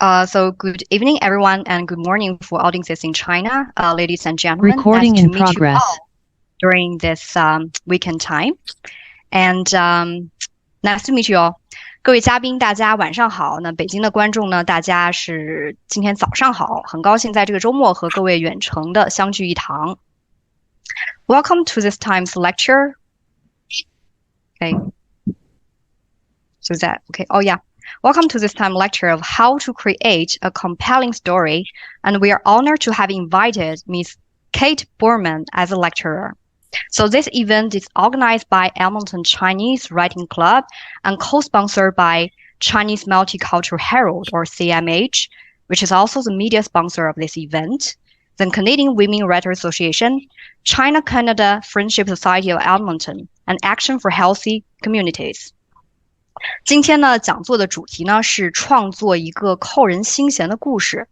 So good evening, everyone, and good morning for audiences in China. Ladies and gentlemen, Recording nice to in meet progress. you all during this weekend time. And nice to meet you all. 各位嘉宾，大家晚上好。那北京的观众呢，大家是今天早上好，很高兴在这个周末和各位远程的相聚一堂。Welcome to this time's lecture. Okay. So that okay. Oh yeah. Welcome to this time lecture of how to create a compelling story, and we are honored to have invited Ms. Kate Boorman as a lecturer. So this event is organized by Edmonton Chinese Writing Club and co-sponsored by Chinese Multicultural Herald, or CMH, which is also the media sponsor of this event, the Canadian Women Writers Association, China-Canada Friendship Society of Edmonton, and Action for Healthy Communities. 今天呢，讲座的主题呢是创作一个扣人心弦的故事。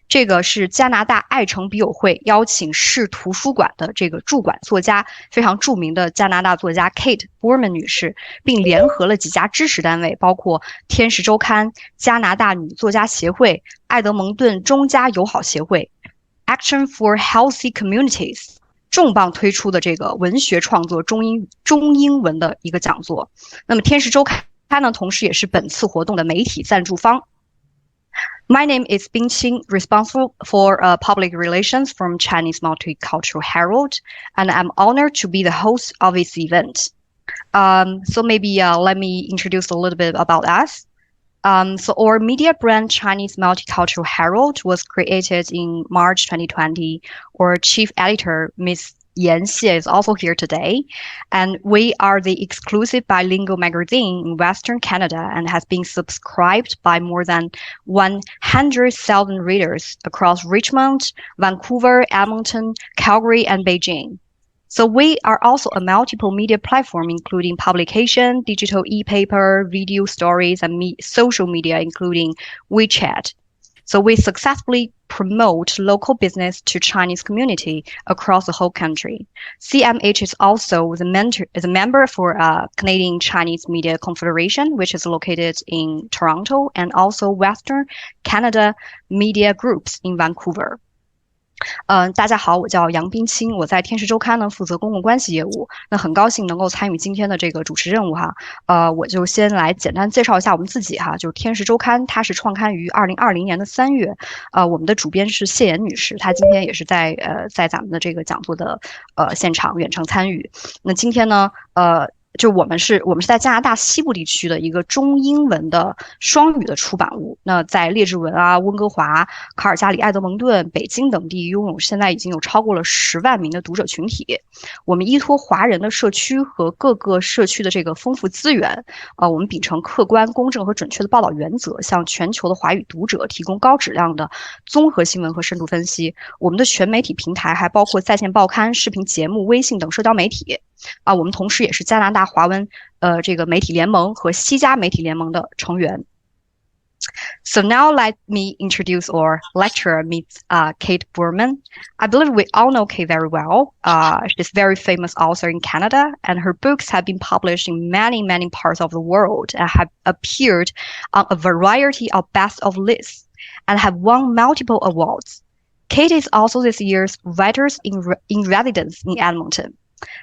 这个是加拿大爱城笔友会邀请市图书馆的这个驻馆作家，非常著名的加拿大作家 Kate Boorman 女士，并联合了几家支持单位，包括天使周刊、加拿大女作家协会、爱德蒙顿中加友好协会、Action for Healthy Communities。重磅推出的这个文学创作中英文的一个讲座。那么天使周刊它呢，同时也是本次活动的媒体赞助方。My name is Bing Qing, responsible for public relations from Chinese Multicultural Herald, and I'm honored to be the host of this event. So maybe let me introduce a little bit about us. So our media brand Chinese Multicultural Herald was created in March 2020. Our chief editor, Ms. Yan Xie, is also here today. And we are the exclusive bilingual magazine in Western Canada and has been subscribed by more than 100,000 readers across Richmond, Vancouver, Edmonton, Calgary, and Beijing. So we are also a multiple media platform, including publication, digital e-paper, video stories, and social media, including WeChat. So we successfully promote local business to Chinese community across the whole country. CMH is also the member for Canadian Chinese Media Confederation, which is located in Toronto, and also Western Canada Media Groups in Vancouver. 大家好，我叫杨冰清，我在天使周刊呢负责公共关系业务。那很高兴能够参与今天的这个主持任务哈。我就先来简单介绍一下我们自己哈。就是天使周刊，它是创刊于2020年的3月。我们的主编是谢妍女士，她今天也是在咱们的这个讲座的现场远程参与。那今天呢，就我们是在加拿大西部地区的一个中英文的双语的出版物。那在列治文啊、温哥华、卡尔加里、埃德蒙顿、北京等地拥有现在已经有超过了10万名的读者群体。我们依托华人的社区和各个社区的这个丰富资源，我们秉承客观、公正和准确的报道原则，向全球的华语读者提供高质量的综合新闻和深度分析。我们的全媒体平台还包括在线报刊、视频节目、微信等社交媒体。我们同时也是加拿大华文这个媒体联盟和西加媒体联盟的成员。So now let me introduce our lecturer, Ms. Kate Boorman. I believe we all know Kate very well. She's a very famous author in Canada, and her books have been published in many parts of the world and have appeared on a variety of best-of lists and have won multiple awards. Kate is also this year's Writers in Residence in Edmonton.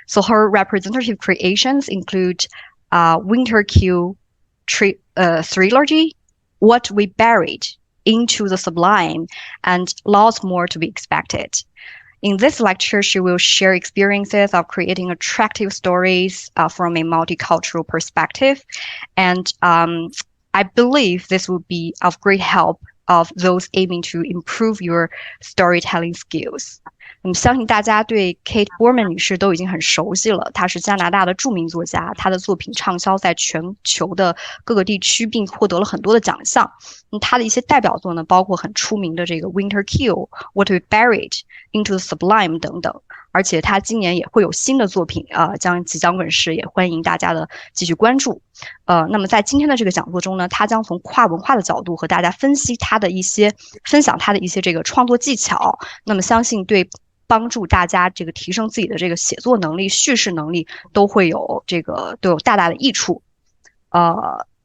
So her representative creations include Winter Kill Trilogy, What We Buried, Into the Sublime, and lots more to be expected. In this lecture, she will share experiences of creating attractive stories from a multicultural perspective, and I believe this will be of great help of those aiming to improve your storytelling skills. 相信大家对 Kate Boorman 女士都已经很熟悉了。她是加拿大的著名作家，她的作品畅销在全球的各个地区，并获得了很多的奖项。她的一些代表作呢，包括很出名的这个 Winter Kill, What We Buried, Into the Sublime 等等。而且她今年也会有新的作品即将问世，也欢迎大家的继续关注。那么在今天的这个讲座中呢，她将从跨文化的角度和大家分享她的一些这个创作技巧。那么相信对帮助大家这个提升自己的这个写作能力、叙事能力都有大大的益处。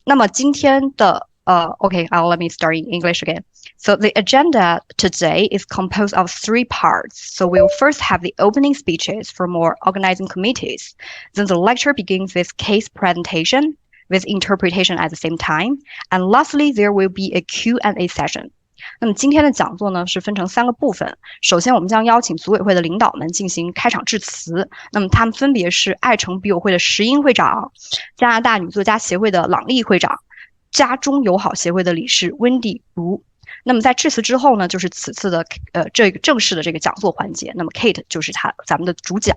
那么今天的 Okay, let me start in English again. So the agenda today is composed of 3 parts. So we'll first have the opening speeches from our organizing committees. Then the lecture begins with case presentation with interpretation at the same time. And lastly, there will be a Q&A session. 那么今天的讲座呢是分成3个部分。首先，我们将邀请组委会的领导们进行开场致辞。那么他们分别是爱城笔友会的石英会长、加拿大女作家协会的朗丽会长、家中友好协会的理事温蒂卢。那么在致辞之后呢，就是此次的这个正式的这个讲座环节。那么 Kate 就是咱们的主讲。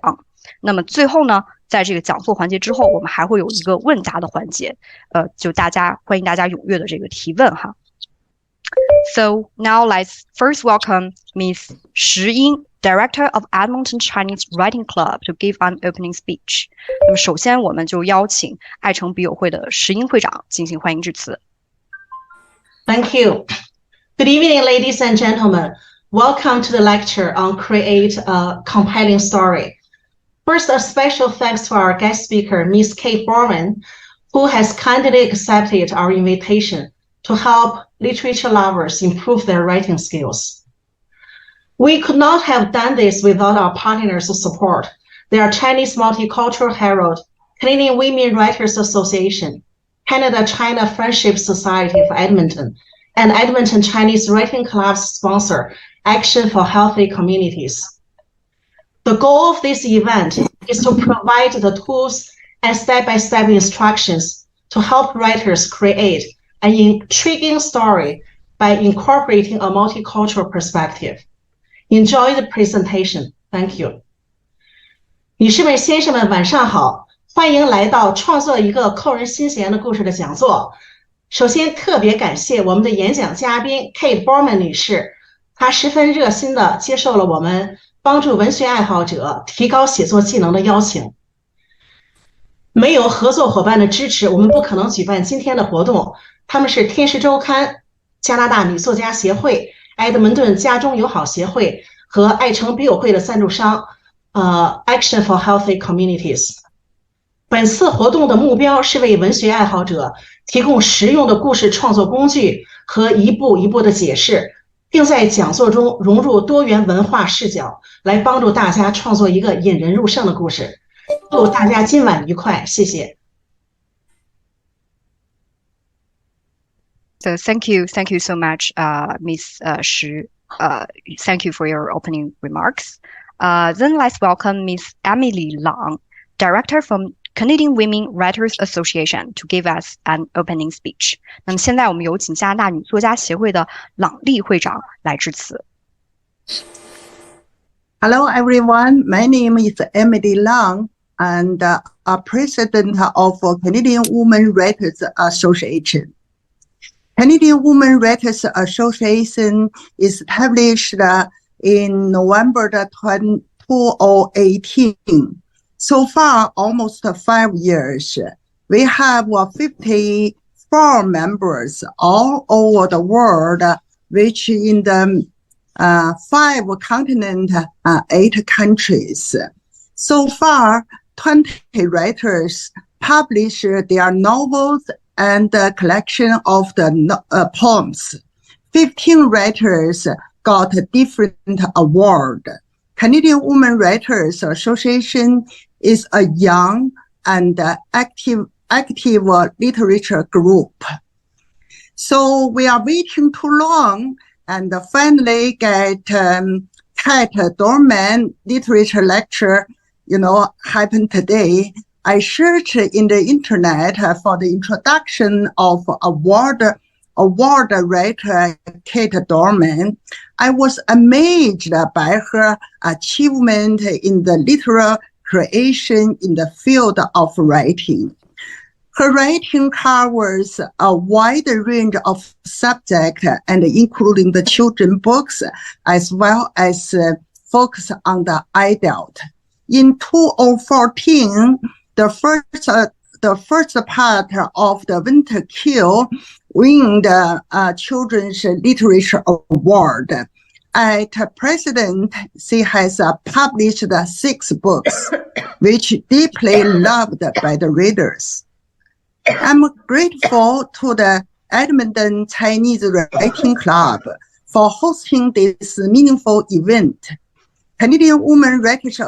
那么最后呢，在这个讲座环节之后，我们还会有一个问答的环节。就欢迎大家踊跃的这个提问哈。So now let's first welcome Ms. Shi Ying, Director of Edmonton Chinese Writing Club, to give an opening speech. 那么首先我们就邀请爱城笔友会的石英会长进行欢迎致辞。Thank you. Good evening, ladies and gentlemen. Welcome to the lecture on Create a Compelling Story. First, a special thanks to our guest speaker, Ms. Kate Boorman, who has kindly accepted our invitation to help literature lovers improve their writing skills. We could not have done this without our partners' support. They are Chinese Multicultural Herald, Canadian Women Writers Association, Canada-China Friendship Society of Edmonton, and Edmonton Chinese Writing Club's sponsor, Action for Healthy Communities. The goal of this event is to provide the tools and step-by-step instructions to help writers create an intriguing story by incorporating a multicultural perspective. Enjoy the presentation. Thank you. 女士们、先生们，晚上好，欢迎来到创作一个扣人心弦的故事的讲座。首先，特别感谢我们的演讲嘉宾 Kate Boorman 女士，她十分热心地接受了我们帮助文学爱好者提高写作技能的邀请。没有合作伙伴的支持，我们不可能举办今天的活动。他们是天使周刊、加拿大女作家协会、埃德蒙顿家中友好协会和爱城笔友会的赞助商Action for Healthy Communities。本次活动的目标是为文学爱好者提供实用的故事创作工具和一步一步的解释，并在讲座中融入多元文化视角，来帮助大家创作一个引人入胜的故事。祝大家今晚愉快，谢谢。So thank you so much, Ms. Shi. Thank you for your opening remarks. Then let's welcome Ms. Emily Lang, Director from Canadian Women Writers Association, to give us an opening speech. 那么现在我们有请加拿大女作家协会的朗丽会长来致辞。Hello, everyone. My name is Emily Lang, and I'm President of Canadian Women Writers Association. Canadian Women Writers Association established in November 2018. So far, almost 5 years. We have 54 members all over the world, which in the 5 continents, 8 countries. So far, 20 writers published their novels and a collection of the poems. 15 writers got different awards. Canadian Women Writers Association is a young and active literature group. So we are waiting too long and finally get Kate Boorman literature lecture, happened today. I searched in the internet for the introduction of award writer Kate Boorman. I was amazed by her achievement in the literary creation in the field of writing. Her writing covers a wide range of subjects, and including the children's books, as well as focus on the adult. In 2014, the first part of the Winter Kill won the Children's Literature Award. At present, she has published 6 books, which deeply loved by the readers. I'm grateful to the Edmonton Chinese Writing Club for hosting this meaningful event. Canadian Women Writers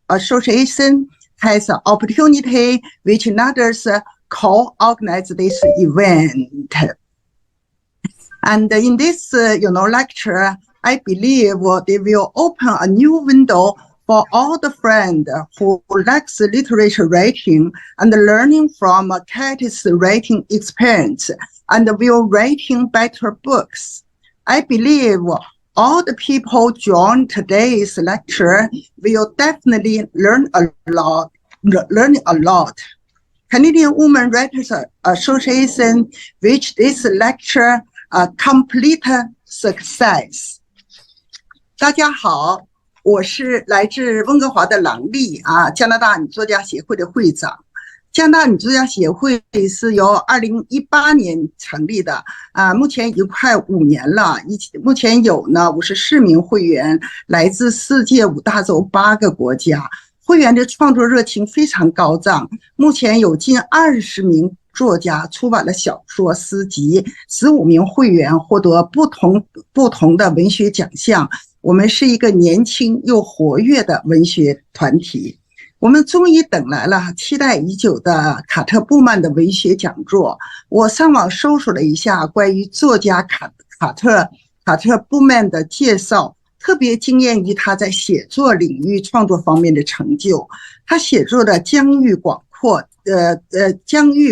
Association has an opportunity which others co-organize this event. And in this, lecture, I believe they will open a new window for all the friends who likes literature writing and learning from Katie's writing experience and will writing better books. I believe all the people join today's lecture will definitely learn a lot. Canadian Women Writers Association wish this lecture a complete success. 大家好，我是来自温哥华的郎丽啊，加拿大女作家协会的会长。加拿大女作家协会是由2018年成立的啊，目前已经快5年了。目前有呢54名会员，来自世界5大洲8个国家。会员的创作热情非常高涨，目前有近20名作家出版了小说、诗集，15名会员获得不同的文学奖项。我们是一个年轻又活跃的文学团体。我们终于等来了期待已久的卡特·布曼的文学讲座。我上网搜索了一下关于作家卡特·布曼的介绍，特别惊艳于他在写作领域创作方面的成就。他写作的疆域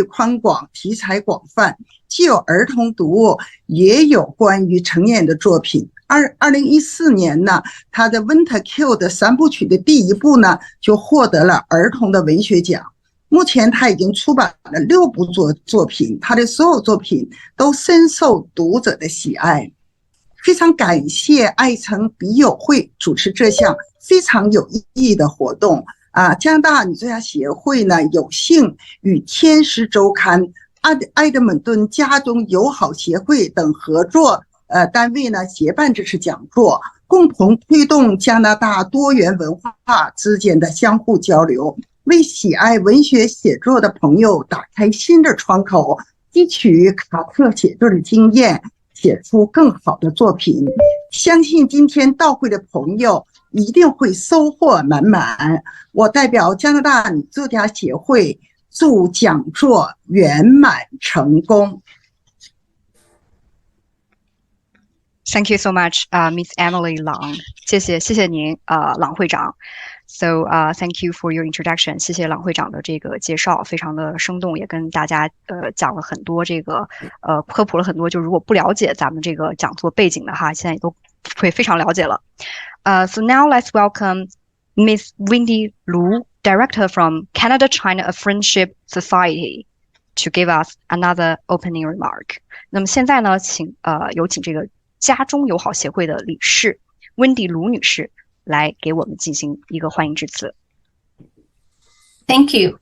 宽广，题材广泛，既有儿童读物，也有关于成年人的作品。2014年呢，他的 Winter Kill 的3部曲的第1部呢，就获得了儿童的文学奖。目前他已经出版了6部作品，他的所有作品都深受读者的喜爱。非常感谢爱城笔友会主持这项非常有意义的活动啊！加拿大女作家协会呢，有幸与天使周刊、埃德蒙顿家中友好协会等合作单位呢协办这次讲座，共同推动加拿大多元文化之间的相互交流，为喜爱文学写作的朋友打开新的窗口，汲取卡特写作的经验，写出更好的作品。相信今天到会的朋友一定会收获满满。我代表加拿大女作家协会祝讲座圆满成功。Thank you so much, Ms. Emily Lang. 谢谢您，郎会长。So, thank you for your introduction. 谢谢郎会长的这个介绍，非常的生动，也跟大家讲了很多这个科普了很多，就如果不了解咱们这个讲座背景的哈，现在也都会非常了解了。So now let's welcome Ms. Wendy Lu, Director from Canada-China Friendship Society, to give us another opening remark. 那么现在呢，有请这个家中友好协会的理事温迪卢女士来给我们进行一个欢迎致辞。Thank you.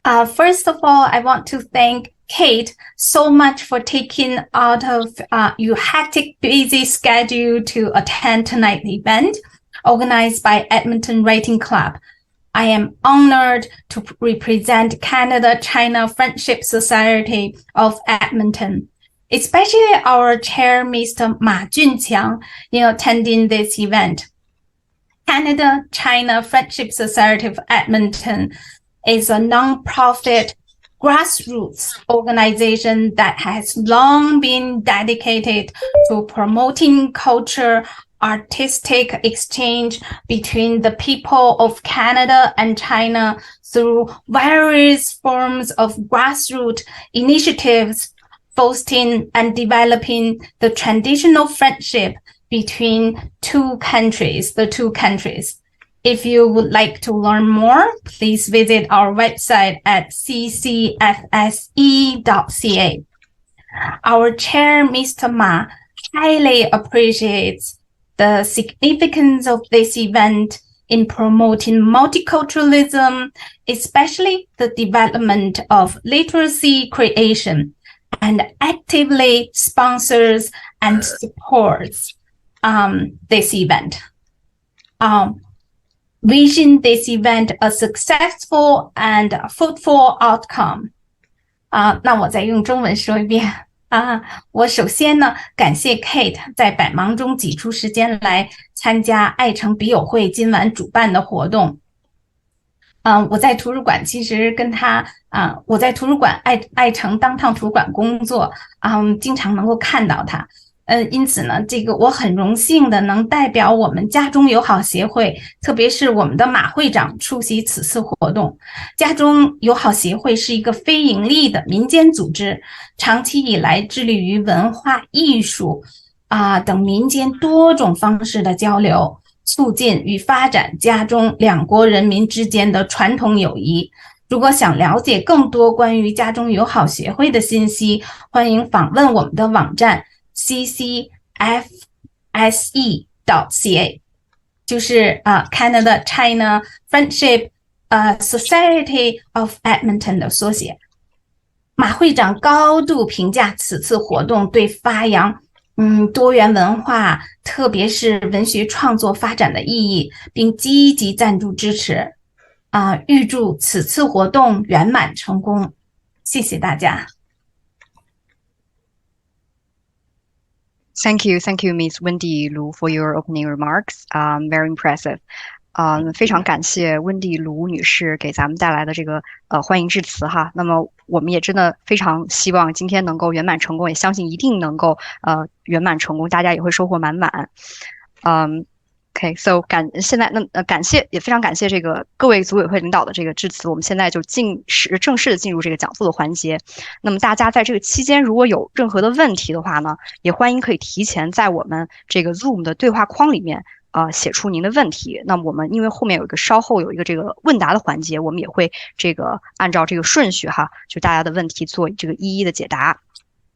First of all, I want to thank Kate so much for taking out of your hectic, busy schedule to attend tonight's event organized by Edmonton Writing Club. I am honored to represent Canada-China Friendship Society of Edmonton, especially our chair, Mr. Ma Junqiang, in attending this event. Canada-China Friendship Society of Edmonton is a non-profit grassroots organization that has long been dedicated to promoting culture, artistic exchange between the people of Canada and China through various forms of grassroots initiatives, fostering and developing the traditional friendship between the two countries. If you would like to learn more, please visit our website at ccfse.ca. Our chair, Mr. Ma, highly appreciates the significance of this event in promoting multiculturalism, especially the development of literacy creation, and actively sponsors and supports this event. Wishing this event a successful and fruitful outcome. 那我再用中文说一遍。我首先呢，感谢 Kate 在百忙中挤出时间来参加爱城笔友会今晚主办的活动。我在图书馆其实跟他我在图书馆爱城当趟图书馆工作，经常能够看到他。因此呢，这个我很荣幸的能代表我们家中友好协会，特别是我们的马会长出席此次活动。家中友好协会是一个非盈利的民间组织，长期以来致力于文化艺术等民间多种方式的交流，促进与发展家中两国人民之间的传统友谊。如果想了解更多关于家中友好协会的信息，欢迎访问我们的网站ccfse.ca， 就是 Canada China Friendship Society of Edmonton 的缩写。马会长高度评价此次活动对发扬多元文化，特别是文学创作发展的意义，并积极赞助支持。预祝此次活动圆满成功。谢谢大家。Thank you, Ms. Wendy Lu, for your opening remarks. Very impressive. 非常感谢温蒂卢女士给咱们带来的这个欢迎致辞哈。那么我们也真的非常希望今天能够圆满成功，也相信一定能够圆满成功，大家也会收获满满。OK，so 现在感谢，也非常感谢这个各位组委会领导的这个致辞。我们现在就正式的进入这个讲座的环节。那么大家在这个期间如果有任何的问题的话呢，也欢迎可以提前在我们这个 Zoom 的对话框里面写出您的问题。那么我们因为后面稍后有一个这个问答的环节，我们也会这个按照这个顺序哈，就大家的问题做这个一一的解答。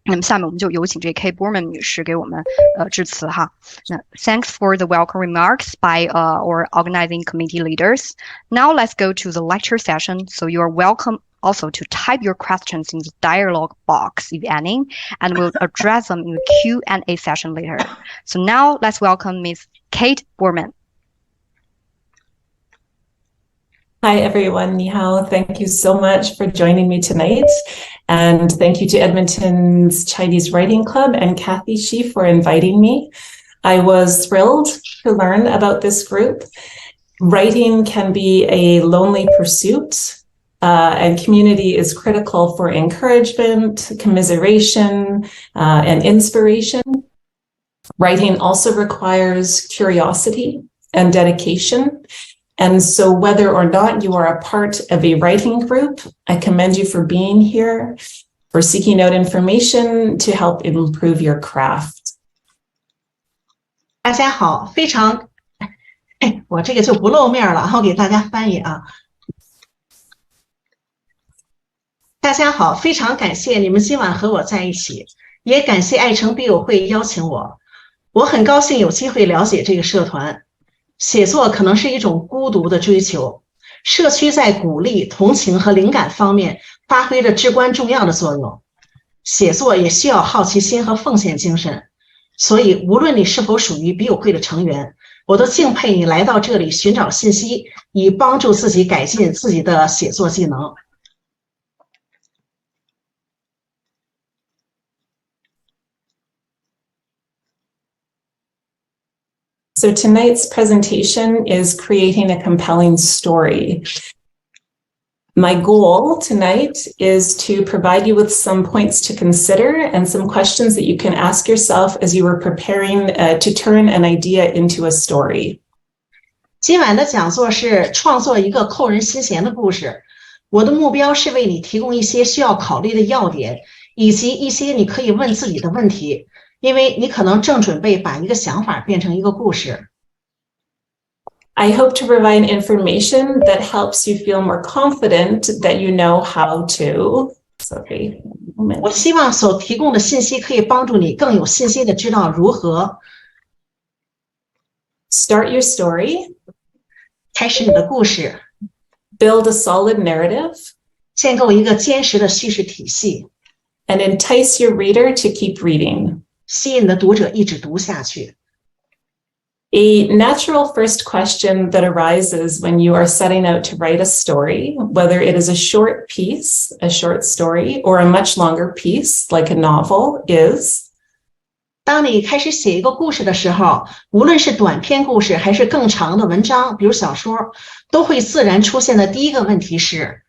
那么下面我们就有请这 Kate Boorman 女士给我们致辞哈。那 Thanks for the welcome remarks by our organizing committee leaders. Now let's go to the lecture session. So you are welcome also to type your questions in the dialogue box if any, and we'll address them in the Q&A session later. So now let's welcome Ms. Kate Boorman. Hi, everyone. Ni hao. Thank you so much for joining me tonight. And thank you to Edmonton's Chinese Writing Club and Kathy Shi for inviting me. I was thrilled to learn about this group. Writing can be a lonely pursuit, and community is critical for encouragement, commiseration, and inspiration. Writing also requires curiosity and dedication. And so whether or not you are a part of a writing group, I commend you for being here, for seeking out information to help improve your craft. 大家好，非常，我这个就不露面了，然后给大家翻译啊。大家好，非常感谢你们今晚和我在一起，也感谢爱城笔友会邀请我。我很高兴有机会了解这个社团。写作可能是一种孤独的追求，社区在鼓励、同情和灵感方面发挥着至关重要的作用。写作也需要好奇心和奉献精神，所以无论你是否属于笔友会的成员，我都敬佩你来到这里寻找信息，以帮助自己改进自己的写作技能。So tonight's presentation is creating a compelling story. My goal tonight is to provide you with some points to consider and some questions that you can ask yourself as you are preparing to turn an idea into a story. 今晚的讲座是创作一个扣人心弦的故事。我的目标是为你提供一些需要考虑的要点，以及一些你可以问自己的问题。因为你可能正准备把一个想法变成一个故事。I hope to provide information that helps you feel more confident that you know how to. Sorry. 我希望所提供的信息可以帮助你更有信心的知道如何 start your story. 开始你的故事。Build a solid narrative. 建构一个坚实的叙事体系。And entice your reader to keep reading. 吸引的读者一直读下去。A natural first question that arises when you are setting out to write a story, whether it is a short piece, a short story, or a much longer piece like a novel, is 当你开始写一个故事的时候，无论是短篇故事还是更长的文章，比如小说，都会自然出现的第一个问题是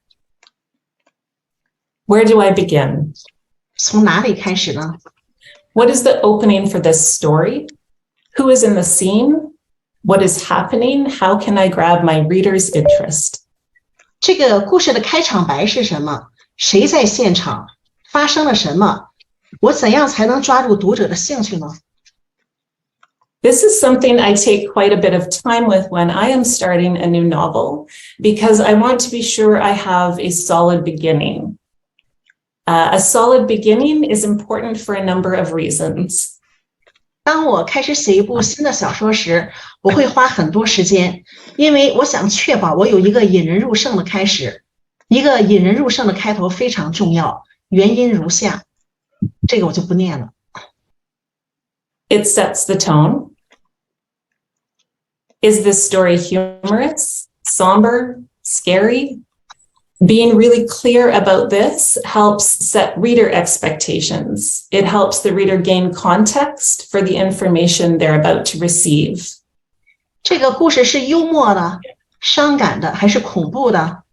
Where do I begin? 从哪里开始呢？ What is the opening for this story? Who is in the scene? What is happening? How can I grab my reader's interest? 这个故事的开场白是什么？谁在现场？发生了什么？我怎样才能抓住读者的兴趣呢？ This is something I take quite a bit of time with when I am starting a new novel, because I want to be sure I have a solid beginning. A solid beginning is important for a number of reasons. 当我开始写一部新的小说时，我会花很多时间，因为我想确保我有一个引人入胜的开始。一个引人入胜的开头非常重要，原因如下，这个我就不念了。It sets the tone. Is this story humorous, somber, scary? Being really clear about this helps set reader expectations. It helps the reader gain context for the information they're about to receive. 这个故事是幽默的、伤感的还是恐怖的？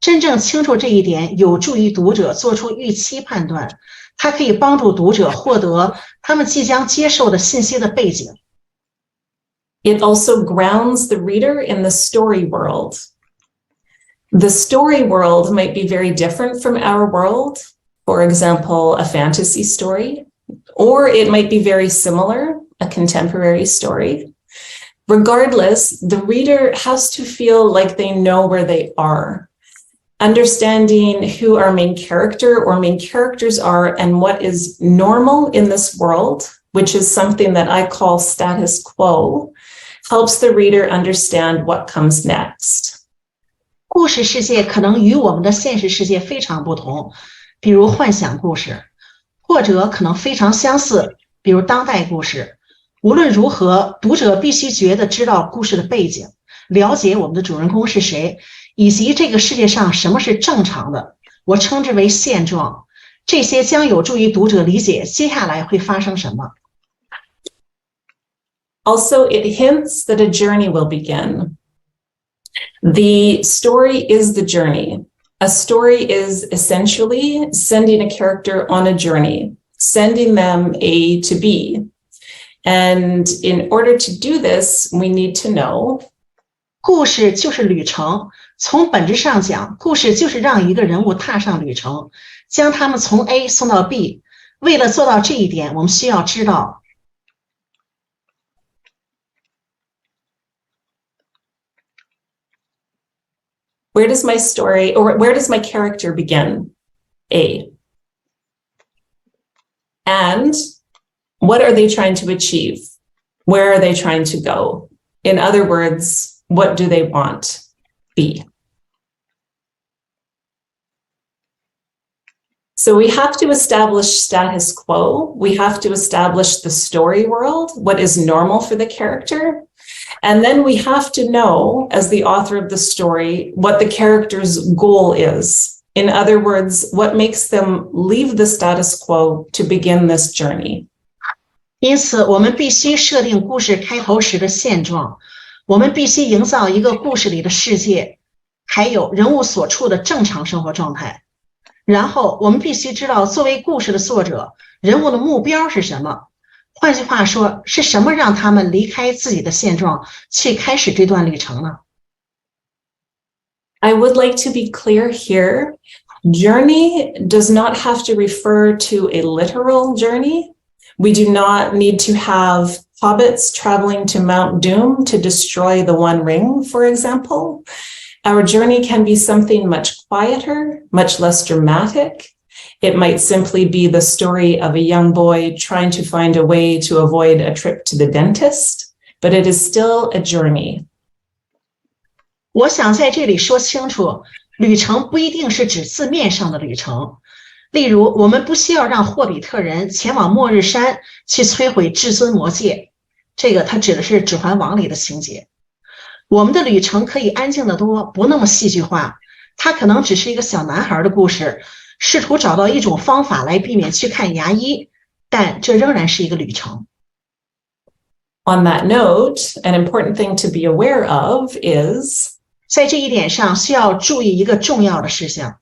真正清楚这一点，有助于读者做出预期判断。它可以帮助读者获得他们即将接受的信息的背景。It also grounds the reader in the story world. The story world might be very different from our world, for example, a fantasy story, or it might be very similar, a contemporary story. Regardless, the reader has to feel like they know where they are. Understanding who our main character or main characters are and what is normal in this world, which is something that I call status quo, helps the reader understand what comes next. 故事世界可能与我们的现实世界非常不同，比如幻想故事，或者可能非常相似，比如当代故事。无论如何，读者必须觉得知道故事的背景，了解我们的主人公是谁，以及这个世界上什么是正常的，我称之为现状。这些将有助于读者理解接下来会发生什么。Also, it hints that a journey will begin. The story is the journey. A story is essentially sending a character on a journey, sending them A to B. And in order to do this, we need to know 故事就是旅程，从本质上讲，故事就是让一个人物踏上旅程，将他们从 A 送到 B。为了做到这一点，我们需要知道 where does my story or where does my character begin? A. And what are they trying to achieve? Where are they trying to go? In other words, what do they want? B. So we have to establish status quo. We have to establish the story world, what is normal for the character. And then we have to know, as the author of the story, what the character's goal is. In other words, what makes them leave the status quo to begin this journey. 因此，我们必须设定故事开头时的现状，我们必须营造一个故事里的世界，还有人物所处的正常生活状态。然后，我们必须知道作为故事的作者，人物的目标是什么。换句话说，是什么让他们离开自己的现状，去开始这段旅程呢？ I would like to be clear here. Journey does not have to refer to a literal journey. We do not need to have hobbits traveling to Mount Doom to destroy the One Ring, for example. Our journey can be something much quieter, much less dramatic. It might simply be the story of a young boy trying to find a way to avoid a trip to the dentist, but it is still a journey. 我想在这里说清楚，旅程不一定是指字面上的旅程。例如，我们不需要让霍比特人前往末日山去摧毁至尊魔戒，这个它指的是《指环王》里的情节。我们的旅程可以安静得多，不那么戏剧化。它可能只是一个小男孩的故事，试图找到一种方法来避免去看牙医，但这仍然是一个旅程。On that note, an important thing to be aware of is 在这一点上需要注意一个重要的事项。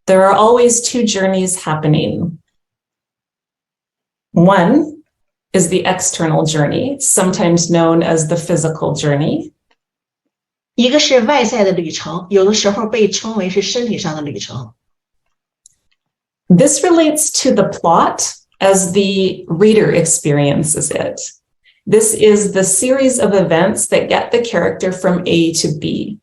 There are always two journeys happening. One is the external journey, sometimes known as the physical journey. 一个是外在的旅程，有的时候被称为是身体上的旅程。This relates to the plot as the reader experiences it. This is the series of events that get the character from A to B,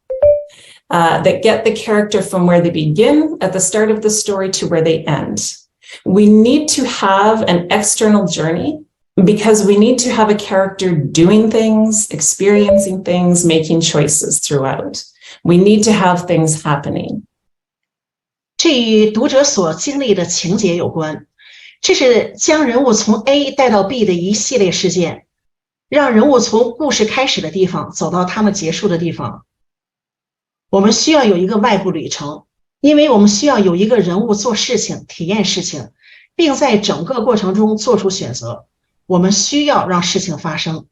that get the character from where they begin at the start of the story to where they end. We need to have an external journey because we need to have a character doing things, experiencing things, making choices throughout. We need to have things happening. 这与读者所经历的情节有关，这是将人物从 A 带到 B 的一系列事件，让人物从故事开始的地方走到他们结束的地方。我们需要有一个外部旅程，因为我们需要有一个人物做事情、体验事情，并在整个过程中做出选择。我们需要让事情发生。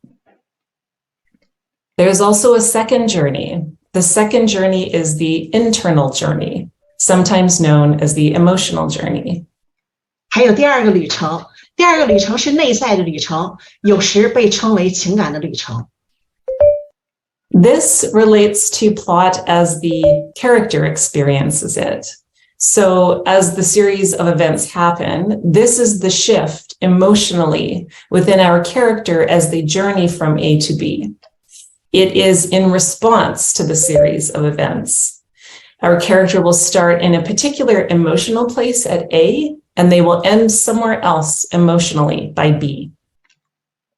There's also a second journey. The second journey is the internal journey, sometimes known as the emotional journey. 还有第二个旅程，第二个旅程是内在的旅程，有时被称为情感的旅程。This relates to plot as the character experiences it. So as the series of events happen, this is the shift emotionally within our character as they journey from A to B. It is in response to the series of events. Our character will start in a particular emotional place at A, and they will end somewhere else emotionally by B.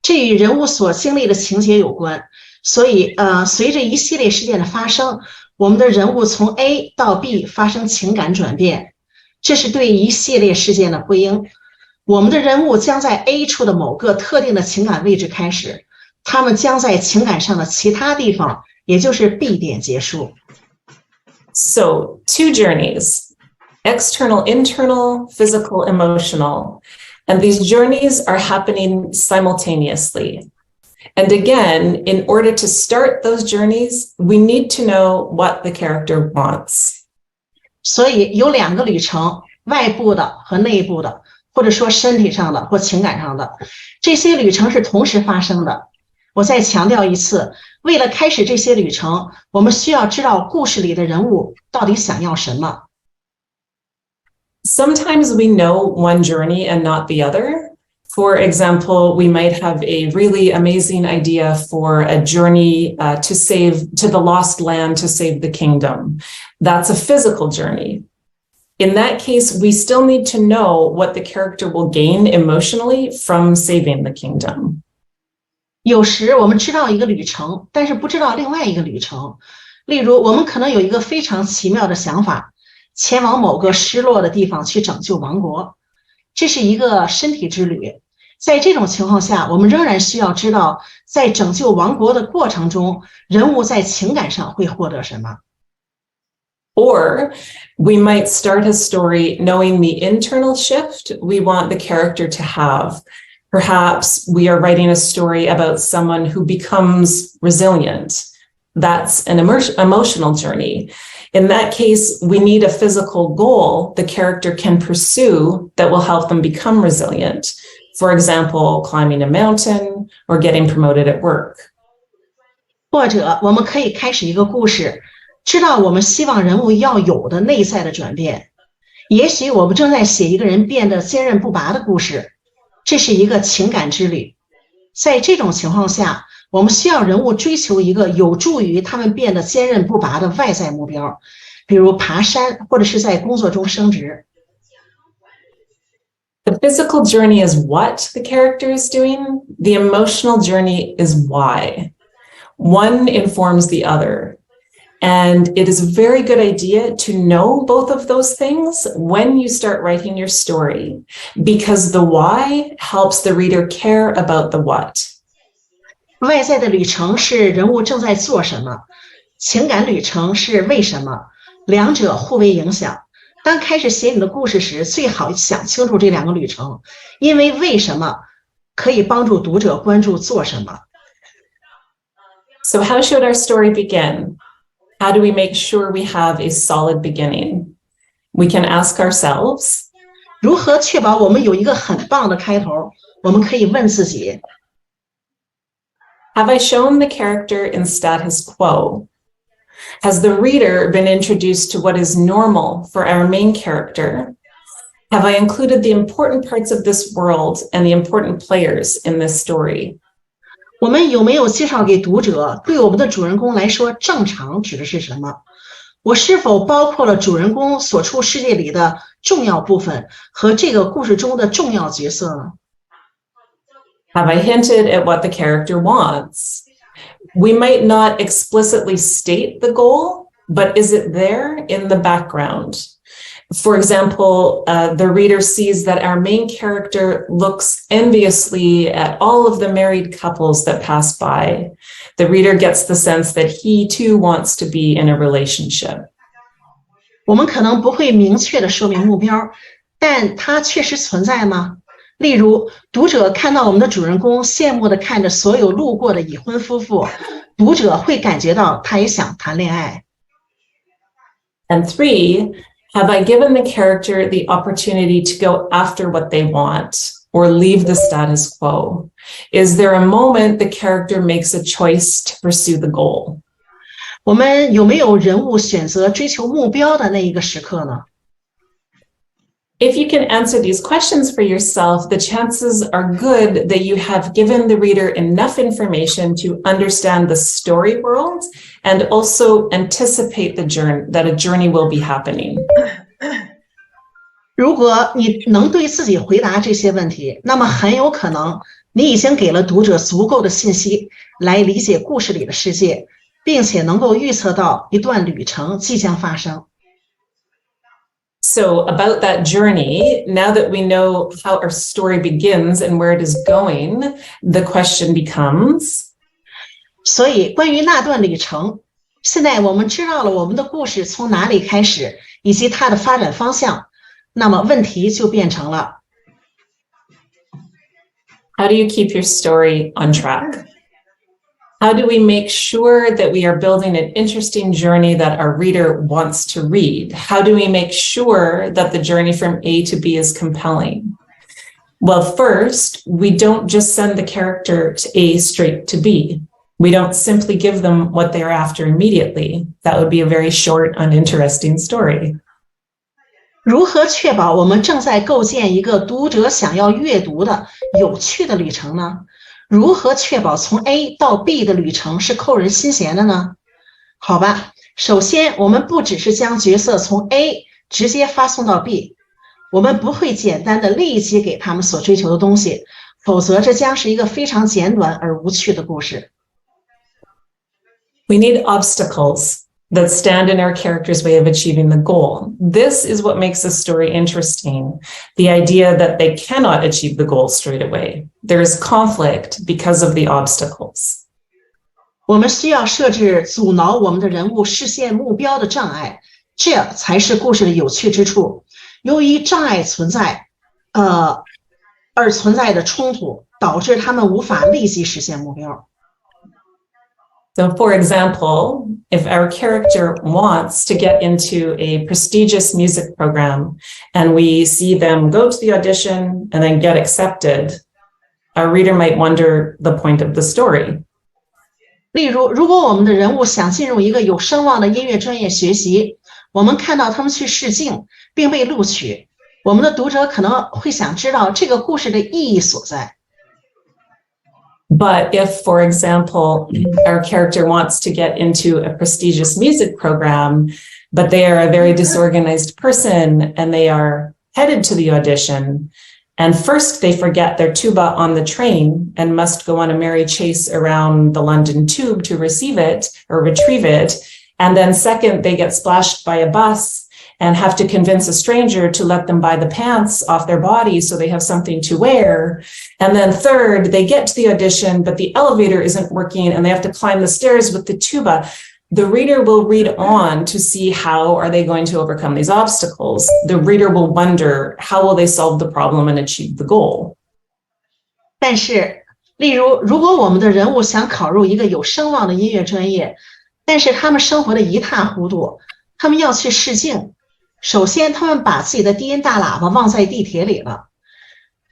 这与人物所经历的情节有关，所以随着一系列事件的发生，我们的人物从 A 到 B 发生情感转变，这是对一系列事件的回应。我们的人物将在 A 处的某个特定的情感位置开始，他们将在情感上的其他地方，也就是 B 点结束。So, two journeys, external, internal, physical, emotional. And these journeys are happening simultaneously. And again, in order to start those journeys, we need to know what the character wants. 所以有两个旅程，外部的和内部的，或者说身体上的或情感上的，这些旅程是同时发生的。我再强调一次，为了开始这些旅程，我们需要知道故事里的人物到底想要什么。Sometimes we know one journey and not the other. For example, we might have a really amazing idea for a journey to the lost land to save the kingdom. That's a physical journey. In that case, we still need to know what the character will gain emotionally from saving the kingdom. 有时我们知道一个旅程，但是不知道另外一个旅程。例如，我们可能有一个非常奇妙的想法，前往某个失落的地方去拯救王国，这是一个身体之旅。在这种情况下，我们仍然需要知道，在拯救王国的过程中，人物在情感上会获得什么。Or we might start a story knowing the internal shift we want the character to have. Perhaps we are writing a story about someone who becomes resilient. That's an emotional journey. In that case, we need a physical goal the character can pursue that will help them become resilient. For example, climbing a mountain or getting promoted at work. 或者我们可以开始一个故事，知道我们希望人物要有的内在的转变。也许我们正在写一个人变得坚韧不拔的故事，这是一个情感之旅。在这种情况下，我们需要人物追求一个有助于他们变得坚韧不拔的外在目标，比如爬山，或者是在工作中升职。The physical journey is what the character is doing. The emotional journey is why. One informs the other. And it is a very good idea to know both of those things when you start writing your story, because the why helps the reader care about the what. 外在的旅程是人物正在做什么，情感旅程是为什么，两者互为影响。当开始写你的故事时，最好想清楚这两个旅程，因为为什么可以帮助读者关注做什么。So how should our story begin? How do we make sure we have a solid beginning? We can ask ourselves, 如何确保我们有一个很棒的开头？我们可以问自己 have I shown the character in status quo? Has the reader been introduced to what is normal for our main character? Have I included the important parts of this world and the important players in this story? 我们有没有介绍给读者对我们的主人公来说正常指的是什么？我是否包括了主人公所处世界里的重要部分和这个故事中的重要角色呢？ Have I hinted at what the character wants? We might not explicitly state the goal, but is it there in the background? For example, the reader sees that our main character looks enviously at all of the married couples that pass by. The reader gets the sense that he too wants to be in a relationship. 我们可能不会明确地说明目标，但它确实存在吗？例如，读者看到我们的主人公羡慕地看着所有路过的已婚夫妇，读者会感觉到他也想谈恋爱。And 3, have I given the character the opportunity to go after what they want or leave the status quo? Is there a moment the character makes a choice to pursue the goal? 我们有没有人物选择追求目标的那一个时刻呢？ If you can answer these questions for yourself, the chances are good that you have given the reader enough information to understand the story world and also anticipate the journey, that a journey will be happening. 如果你能对自己回答这些问题，那么很有可能你已经给了读者足够的信息来理解故事里的世界，并且能够预测到一段旅程即将发生。So about that journey, now that we know how our story begins and where it is going, the question becomes, 所以关于那段旅程，现在我们知道了我们的故事从哪里开始，以及它的发展方向，那么问题就变成了 how do you keep your story on track? How do we make sure that we are building an interesting journey that our reader wants to read? How do we make sure that the journey from A to B is compelling? Well, first, we don't just send the character to A straight to B. We don't simply give them what they're after immediately. That would be a very short, uninteresting story. 如何确保我们正在构建一个读者想要阅读的有趣的旅程呢？如何确保从 A 到 B 的旅程是扣人心弦的呢？好吧，首先我们不只是将角色从 A 直接发送到 B， 我们不会简单的立即给他们所追求的东西，否则这将是一个非常简短而无趣的故事。We need obstacles that stand in our character's way of achieving the goal. This is what makes a story interesting. The idea that they cannot achieve the goal straight away. There is conflict because of the obstacles. 我们需要设置阻挠我们的人物实现目标的障碍，这才是故事的有趣之处。由于障碍存在，而存在的冲突，导致他们无法立即实现目标。So, for example, if our character wants to get into a prestigious music program and we see them go to the audition and then get accepted, our reader might wonder the point of the story. 例如，如果我们的人物想进入一个有声望的音乐专业学习，我们看到他们去试镜并被录取，我们的读者可能会想知道这个故事的意义所在。But if, for example, our character wants to get into a prestigious music program, but they are a very disorganized person and they are headed to the audition, and first they forget their tuba on the train and must go on a merry chase around the London tube to receive it or retrieve it, And then second, they get splashed by a bus and have to convince a stranger to let them buy the pants off their body so they have something to wear. And then third, they get to the audition, but the elevator isn't working and they have to climb the stairs with the tuba. The reader will read on to see how are they going to overcome these obstacles. The reader will wonder, how will they solve the problem and achieve the goal? 但是，例如，如果我们的人物想考入一个有声望的音乐专业，但是他们生活的一塌糊涂，他们要去试镜。首先，他们把自己的低音大喇叭忘在地铁里了，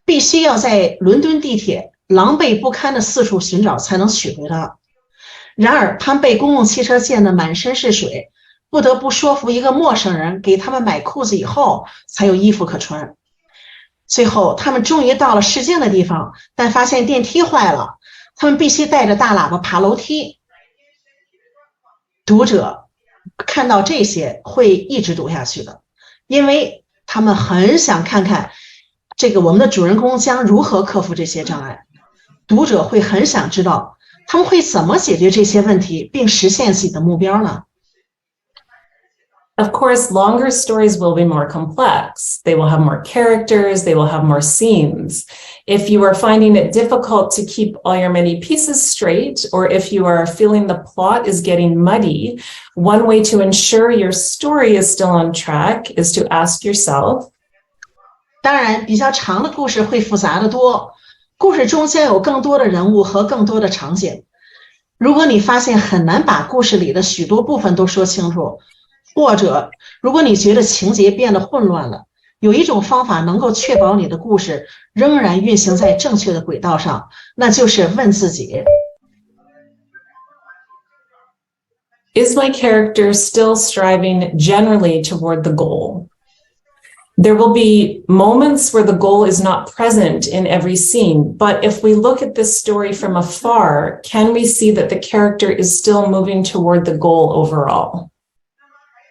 必须要在伦敦地铁狼狈不堪的四处寻找才能取回它。然而，他们被公共汽车溅得满身是水，不得不说服一个陌生人给他们买裤子以后，才有衣服可穿。最后，他们终于到了试镜的地方，但发现电梯坏了，他们必须带着大喇叭爬楼梯。读者看到这些会一直读下去的，因为他们很想看看这个我们的主人公将如何克服这些障碍。读者会很想知道他们会怎么解决这些问题并实现自己的目标呢？ Of course, longer stories will be more complex. They will have more characters, they will have more scenes. If you are finding it difficult to keep all your many pieces straight, or if you are feeling the plot is getting muddy, one way to ensure your story is still on track is to ask yourself. 当然，比较长的故事会复杂得多，故事中将有更多的人物和更多的场景。如果你发现很难把故事里的许多部分都说清楚，或者如果你觉得情节变得混乱了，有一种方法能够确保你的故事仍然运行在正确的轨道上，那就是问自己 Is my character still striving generally toward the goal? There will be moments where the goal is not present in every scene, but if we look at this story from afar, can we see that the character is still moving toward the goal overall?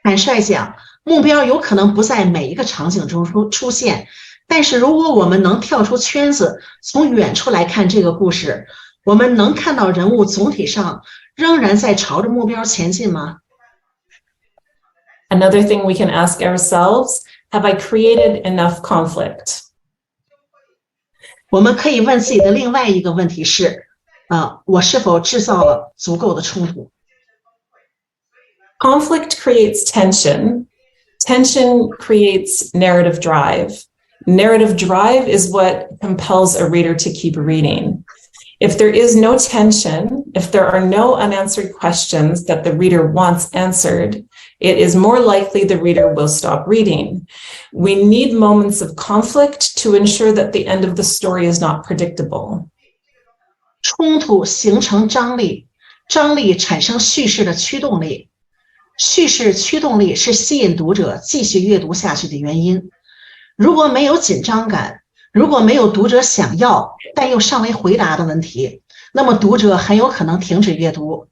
坦率讲，目标有可能不在每一个场景中出现，但是如果我们能跳出圈子，从远处来看这个故事，我们能看到人物总体上仍然在朝着目标前进吗？ Another thing we can ask ourselves, have I created enough conflict? 我们可以问自己的另外一个问题是，我是否制造了足够的冲突？ Conflict creates tension. Tension creates narrative drive. Narrative drive is what compels a reader to keep reading. If there is no tension, if there are no unanswered questions that the reader wants answered, it is more likely the reader will stop reading. We need moments of conflict to ensure that the end of the story is not predictable. 冲突形成张力，张力产生叙事的驱动力。叙事驱动力是吸引读者继续阅读下去的原因。如果没有紧张感，如果没有读者想要但又尚未回答的问题，那么读者很有可能停止阅读。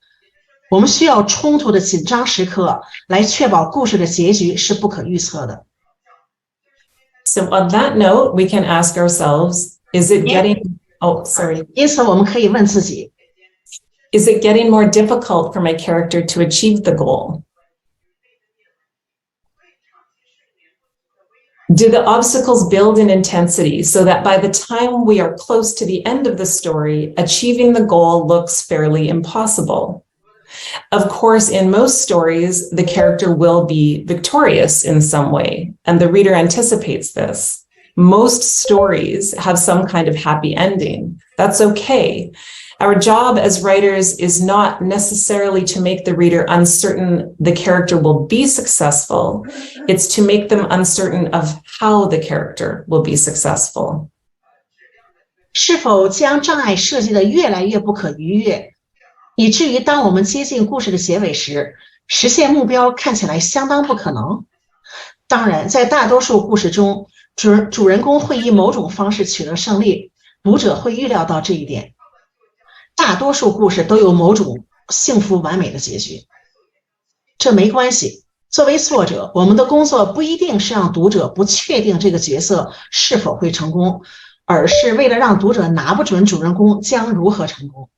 我们需要冲突的紧张时刻来确保故事的结局是不可预测的。So on that note, we can ask ourselves, is it getting, 因此我们可以问自己 is it getting more difficult for my character to achieve the goal? Do the obstacles build in intensity so that by the time we are close to the end of the story, achieving the goal looks fairly impossible? Of course, in most stories, the character will be victorious in some way, and the reader anticipates this. Most stories have some kind of happy ending. That's okay. Our job as writers is not necessarily to make the reader uncertain the character will be successful. It's to make them uncertain of how the character will be successful. 是否将障碍设计得越来越不可逾越，以至于当我们接近故事的结尾时，实现目标看起来相当不可能？当然，在大多数故事中，主人公会以某种方式取得胜利，读者会预料到这一点。大多数故事都有某种幸福完美的结局，这没关系。作为作者，我们的工作不一定是让读者不确定这个角色是否会成功，而是为了让读者拿不准主人公将如何成功。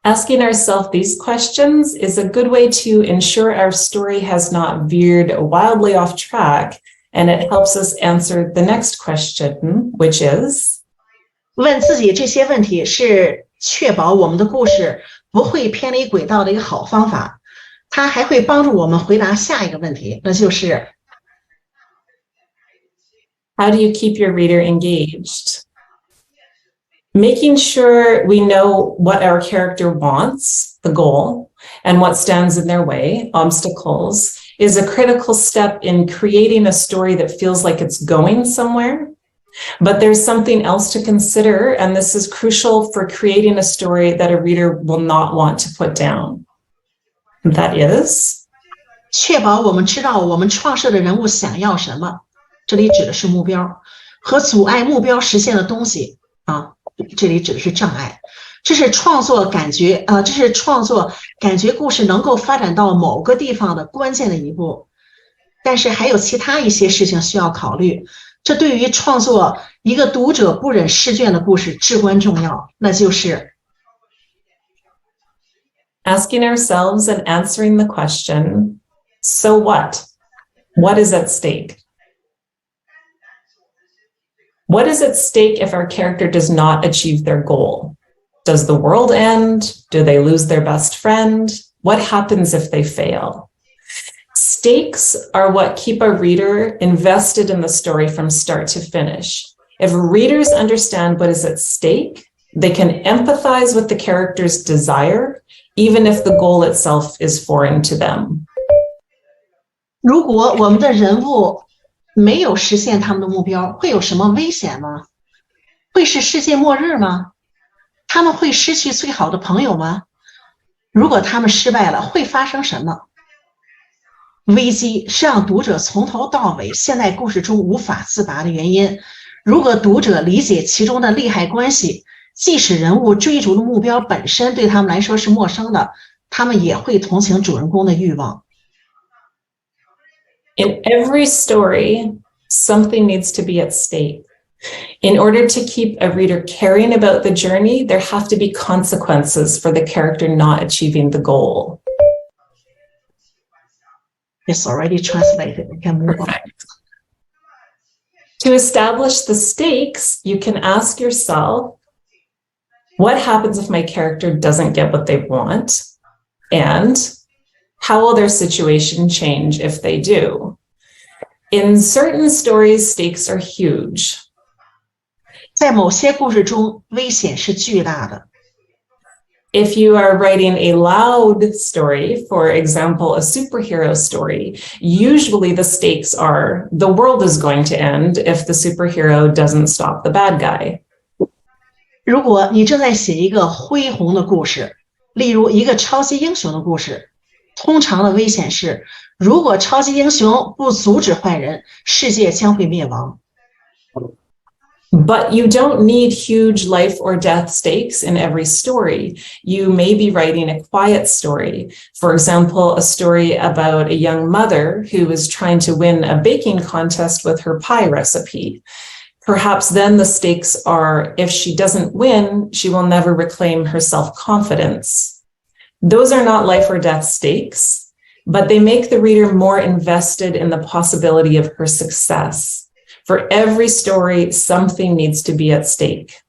Asking ourselves these questions is a good way to ensure our story has not veered wildly off track, and it helps us answer the next question, which is, 问自己这些问题是确保我们的故事不会偏离轨道的一个好方法，它还会帮助我们回答下一个问题，那就是 how do you keep your reader engaged? Making sure we know what our character wants, the goal, and what stands in their way, obstacles, is a critical step in creating a story that feels like it's going somewhere. But there's something else to consider, and this is crucial for creating a story that a reader will not want to put down. That is, 确保我们知道我们创设的人物想要什么，这里指的是目标，和阻碍目标实现的东西啊，这里指的是障碍。这是创作感觉故事能够发展到某个地方的关键的一步。但是还有其他一些事情需要考虑，这对于创作一个读者不忍释卷的故事至关重要，那就是 asking ourselves and answering the question, so what? What is at stake? What is at stake if our character does not achieve their goal? Does the world end? Do they lose their best friend? What happens if they fail? Stakes are what keep a reader invested in the story from start to finish. If readers understand what is at stake, they can empathize with the character's desire, even if the goal itself is foreign to them. 如果我们的人物没有实现他们的目标，会有什么危险吗？会是世界末日吗？他们会失去最好的朋友吗？如果他们失败了，会发生什么？危机是让读者从头到尾陷在故事中无法自拔的原因。如果读者理解其中的利害关系，即使人物追逐的目标本身对他们来说是陌生的，他们也会同情主人公的欲望。In every story, something needs to be at stake. In order to keep a reader caring about the journey, there have to be consequences for the character not achieving the goal. It's already translated. We can move on. To establish the stakes, you can ask yourself, what happens if my character doesn't get what they want? And how will their situation change if they do? In certain stories, stakes are huge. 在某些故事中，危险是巨大的。If you are writing a loud story, for example, a superhero story, usually the stakes are the world is going to end if the superhero doesn't stop the bad guy. 如果你正在写一个恢宏的故事，例如一个超级英雄的故事，通常的危险是，如果超级英雄不阻止坏人，世界将会灭亡。But you don't need huge life or death stakes in every story. You may be writing a quiet story. For example, a story about a young mother who is trying to win a baking contest with her pie recipe. Perhaps then the stakes are, if she doesn't win, she will never reclaim her self-confidence. Those are not life or death stakes, but they make the reader more invested in the possibility of her success. For every story, something needs to be at stake.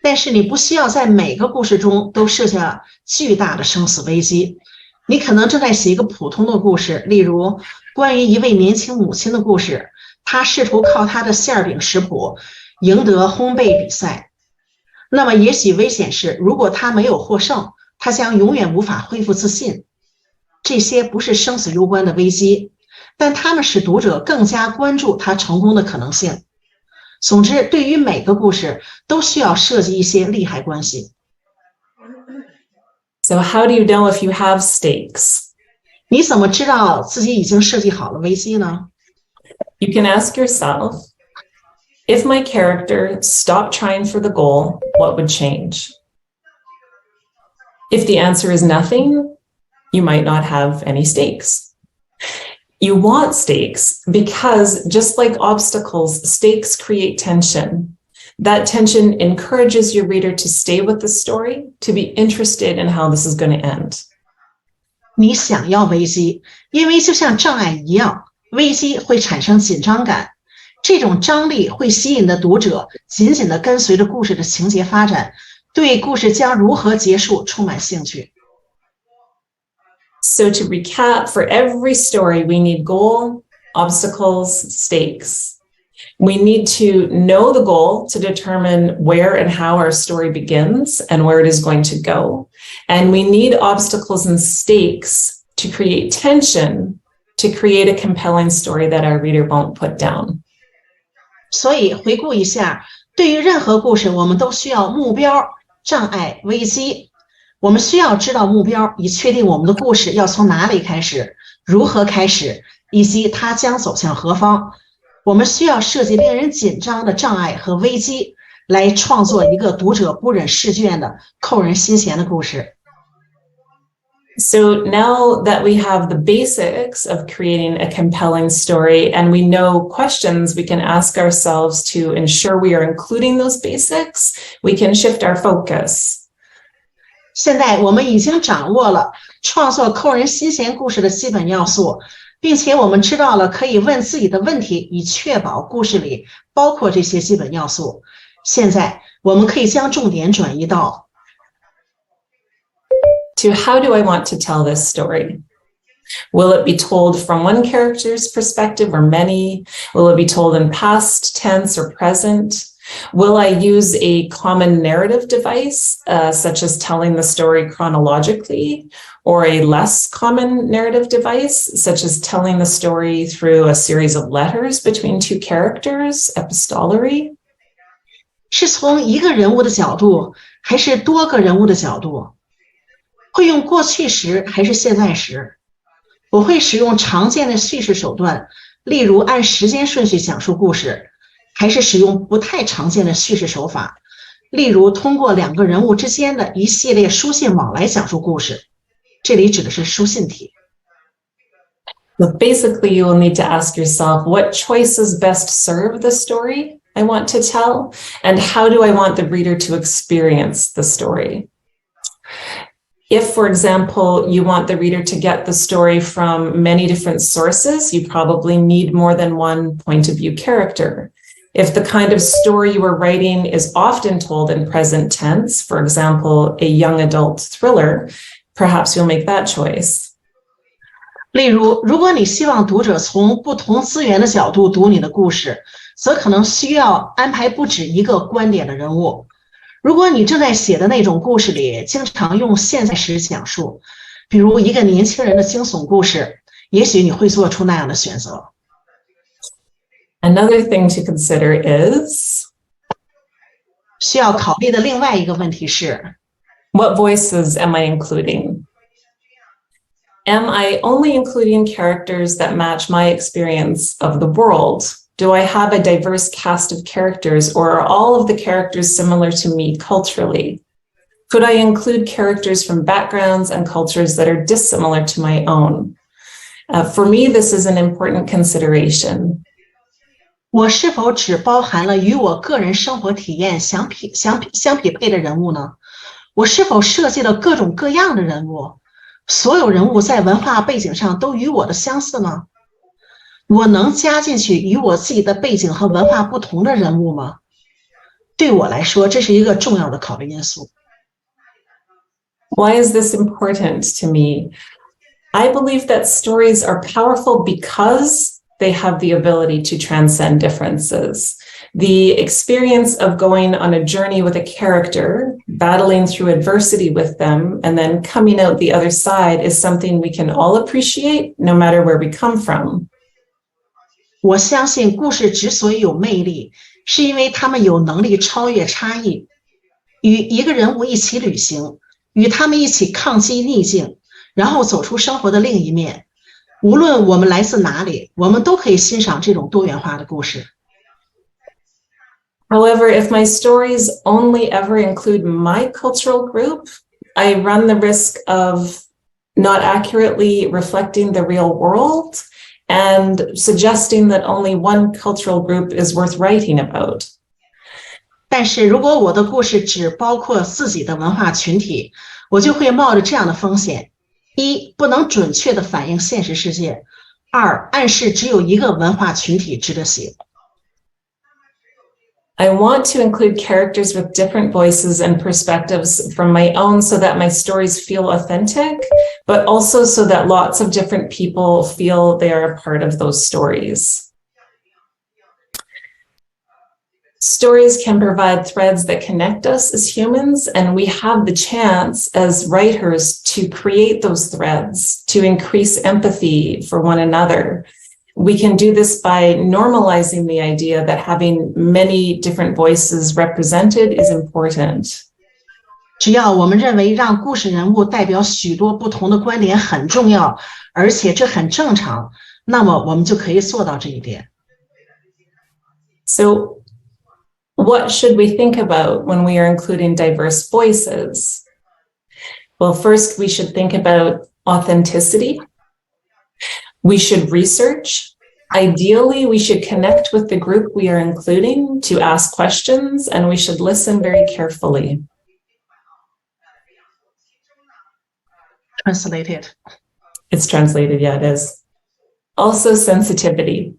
但是你不需要在每个故事中都设下巨大的生死危机。你可能正在写一个普通的故事，例如关于一位年轻母亲的故事，她试图靠她的馅饼食谱赢得烘焙比赛。那么也许危险是，如果她没有获胜，她将永远无法恢复自信。这些不是生死攸关的危机，但它们使读者更加关注他成功的可能性。总之，对于每个故事都需要设计一些利害关系。So how do you know if you have stakes? 你怎么知道自己已经设计好了危机呢？ You can ask yourself, if my character stopped trying for the goal, what would change? If the answer is nothing, you might not have any stakes. You want stakes because, just like obstacles, stakes create tension. That tension encourages your reader to stay with the story, to be interested in how this is going to end. 你想要危机，因为就像障碍一样，危机会产生紧张感，这种张力会吸引的读者紧紧地跟随着故事的情节发展，对故事将如何结束充满兴趣。So to recap, for every story, we need goal, obstacles, stakes. We need to know the goal to determine where and how our story begins and where it is going to go. And we need obstacles and stakes to create tension, to create a compelling story that our reader won't put down. 所以回顾一下，对于任何故事，我们都需要目标、障碍、危机。我们需要知道目标，以确定我们的故事要从哪里开始，如何开始，以及它将走向何方。我们需要设计令人紧张的障碍和危机，来创作一个读者不忍释卷的、扣人心弦的故事。So now that we have the basics of creating a compelling story and we know questions we can ask ourselves to ensure we are including those basics, we can shift our focus. 现在我们已经掌握了创作扣人心弦故事的基本要素，并且我们知道了可以问自己的问题，以确保故事里包括这些基本要素。现在我们可以将重点转移到 To how do I want to tell this story? Will it be told from one character's perspective or many? Will it be told in past tense or present? Will I use a common narrative device, such as telling the story chronologically, or a less common narrative device, such as telling the story through a series of letters between two characters, epistolary? 是从一个人物的角度，还是多个人物的角度？会用过去时还是现在时？我会使用常见的叙事手段，例如按时间顺序讲述故事，还是使用不太常见的叙事手法，例如通过两个人物之间的一系列书信往来讲述故事。这里指的是书信体。But basically, you will need to ask yourself, what choices best serve the story I want to tell, and how do I want the reader to experience the story? If, for example, you want the reader to get the story from many different sources, you probably need more than one point of view character. If the kind of story you are writing is often told in present tense, for example, a young adult thriller, perhaps you'll make that choice. 例如，如果你希望读者从不同资源的角度读你的故事，则可能需要安排不止一个观点的人物。如果你正在写的那种故事里经常用现在时讲述，比如一个年轻人的惊悚故事，也许你会做出那样的选择。Another thing to consider is 需要考虑的另外一个问题是 what voices am I including? Am I only including characters that match my experience of the world? Do I have a diverse cast of characters, or are all of the characters similar to me culturally? Could I include characters from backgrounds and cultures that are dissimilar to my own? For me, this is an important consideration. 我是否只包含了与我个人生活体验相匹配的人物呢？我是否设计了各种各样的人物？所有人物在文化背景上都与我的相似吗？我能加进去与我自己的背景和文化不同的人物吗？对我来说，这是一个重要的考虑因素。Why is this important to me? I believe that stories are powerful because they have the ability to transcend differences. The experience of going on a journey with a character, battling through adversity with them, and then coming out the other side is something we can all appreciate, no matter where we come from. 我相信故事之所以有魅力，是因为他们有能力超越差异，与一个人物一起旅行，与他们一起抗击逆境，然后走出生活的另一面。无论我们来自哪里，我们都可以欣赏这种多元化的故事。However, if my stories only ever include my cultural group, I run the risk of not accurately reflecting the real world and suggesting that only one cultural group is worth writing about. 但是如果我的故事只包括自己的文化群体，我就会冒着这样的风险：一，不能准确地反映现实世界；二，暗示只有一个文化群体值得写。I want to include characters with different voices and perspectives from my own so that my stories feel authentic, but also so that lots of different people feel they are a part of those stories. Stories can provide threads that connect us as humans, and we have the chance as writers to create those threads, to increase empathy for one another. We can do this by normalizing the idea that having many different voices represented is important. 只要我们认为让故事人物代表许多不同的观点很重要，而且这很正常，那么我们就可以做到这一点。So, what should we think about when we are including diverse voices? Well, first, we should think about authenticity. We should research. Ideally, we should connect with the group we are including to ask questions, and we should listen very carefully. Translated. It's translated, yeah, it is. Also, sensitivity.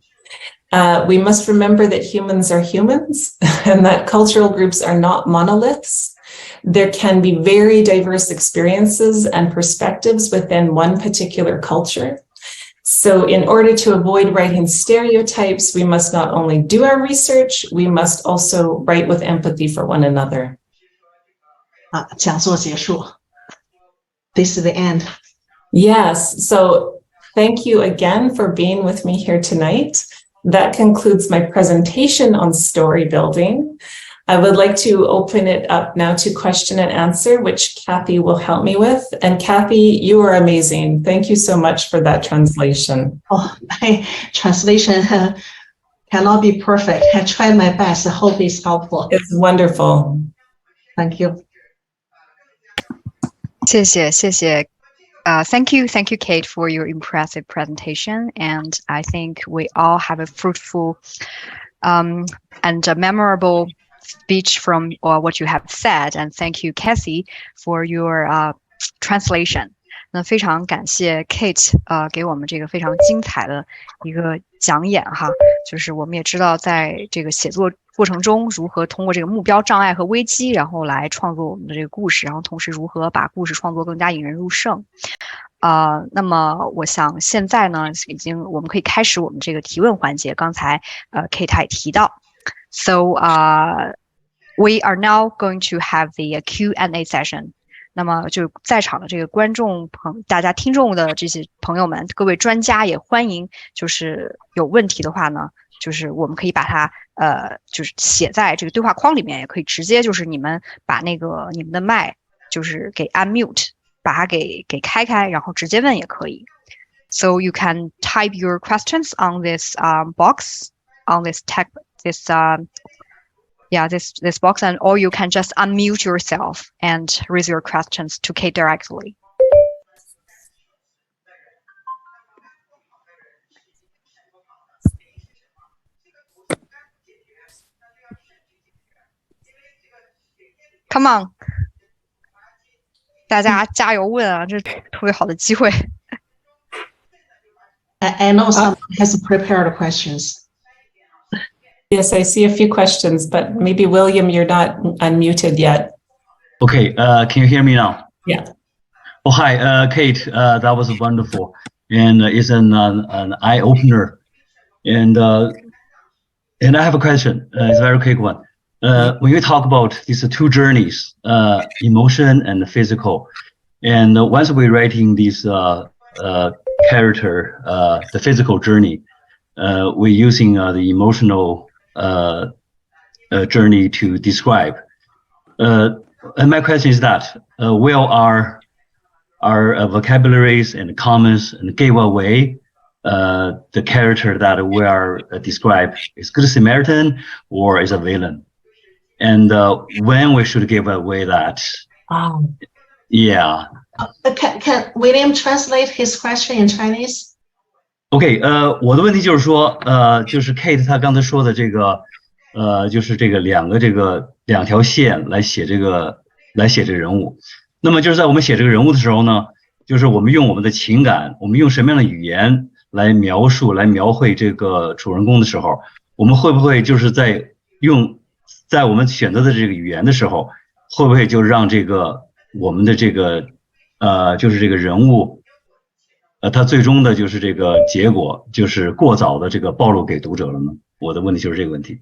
We must remember that humans are humans and that cultural groups are not monoliths. There can be very diverse experiences and perspectives within one particular culture. So in order to avoid writing stereotypes, we must not only do our research, we must also write with empathy for one another. 讲座结束。This is the end. Yes, so thank you again for being with me here tonight. That concludes my presentation on story building. I would like to open it up now to question and answer, which Kathy will help me with. And Kathy, you are amazing. Thank you so much for that translation. Oh, my translation cannot be perfect. I tried my best. I hope it's helpful. It's wonderful. Thank you. 谢谢。Thank you, Kate, for your impressive presentation. And I think we all have a fruitful and a memorable speech from what you have said. And thank you, Kathy, for your translation. 那非常感谢 Kate 给我们这个非常精彩的一个讲演哈，就是我们也知道在这个写作过程中如何通过这个目标障碍和危机，然后来创作我们的这个故事，然后同时如何把故事创作更加引人入胜。那么我想现在呢我们可以开始我们这个提问环节，刚才Kate 也提到 So we are now going to have the Q&A session. 那么就在场的这个观众大家听众的这些朋友们，各位专家也欢迎，就是有问题的话呢，就是我们可以把它就是写在这个对话框里面，也可以直接就是你们把那个你们的麦就是给 unmute， 把它给开，然后直接问也可以。So you can type your questions on this box, on this this box, and or you can just unmute yourself and raise your questions to Kate directly. Come on. 大家加油问啊，这是特别好的机会。I know someone has prepared questions. Yes, I see a few questions, but maybe William, you're not unmuted yet. Okay, can you hear me now? Yeah. Oh, hi, Kate. That was wonderful, and it's an eye opener. And I have a question. It's a very quick one. When you talk about these two journeys, emotion and physical, and once we're writing this character, the physical journey, we're using the emotional journey to describe. And my question is that will our vocabularies and comments and give away the character that we are described is Good Samaritan or is a villain? And when we should give away that? Yeah. Can William translate his question in Chinese? OK, 我的问题就是说，就是 Kate 她刚才说的这个，就是这个两条线来写这个人物。那么就是在我们写这个人物的时候呢，就是我们用我们的情感，我们用什么样的语言来描述、来描绘这个主人公的时候，我们会不会就是在我们选择的这个语言的时候，会不会就让我们的就是这个人物，他最终的就是这个结果，就是过早的这个暴露给读者了呢？我的问题就是这个问题。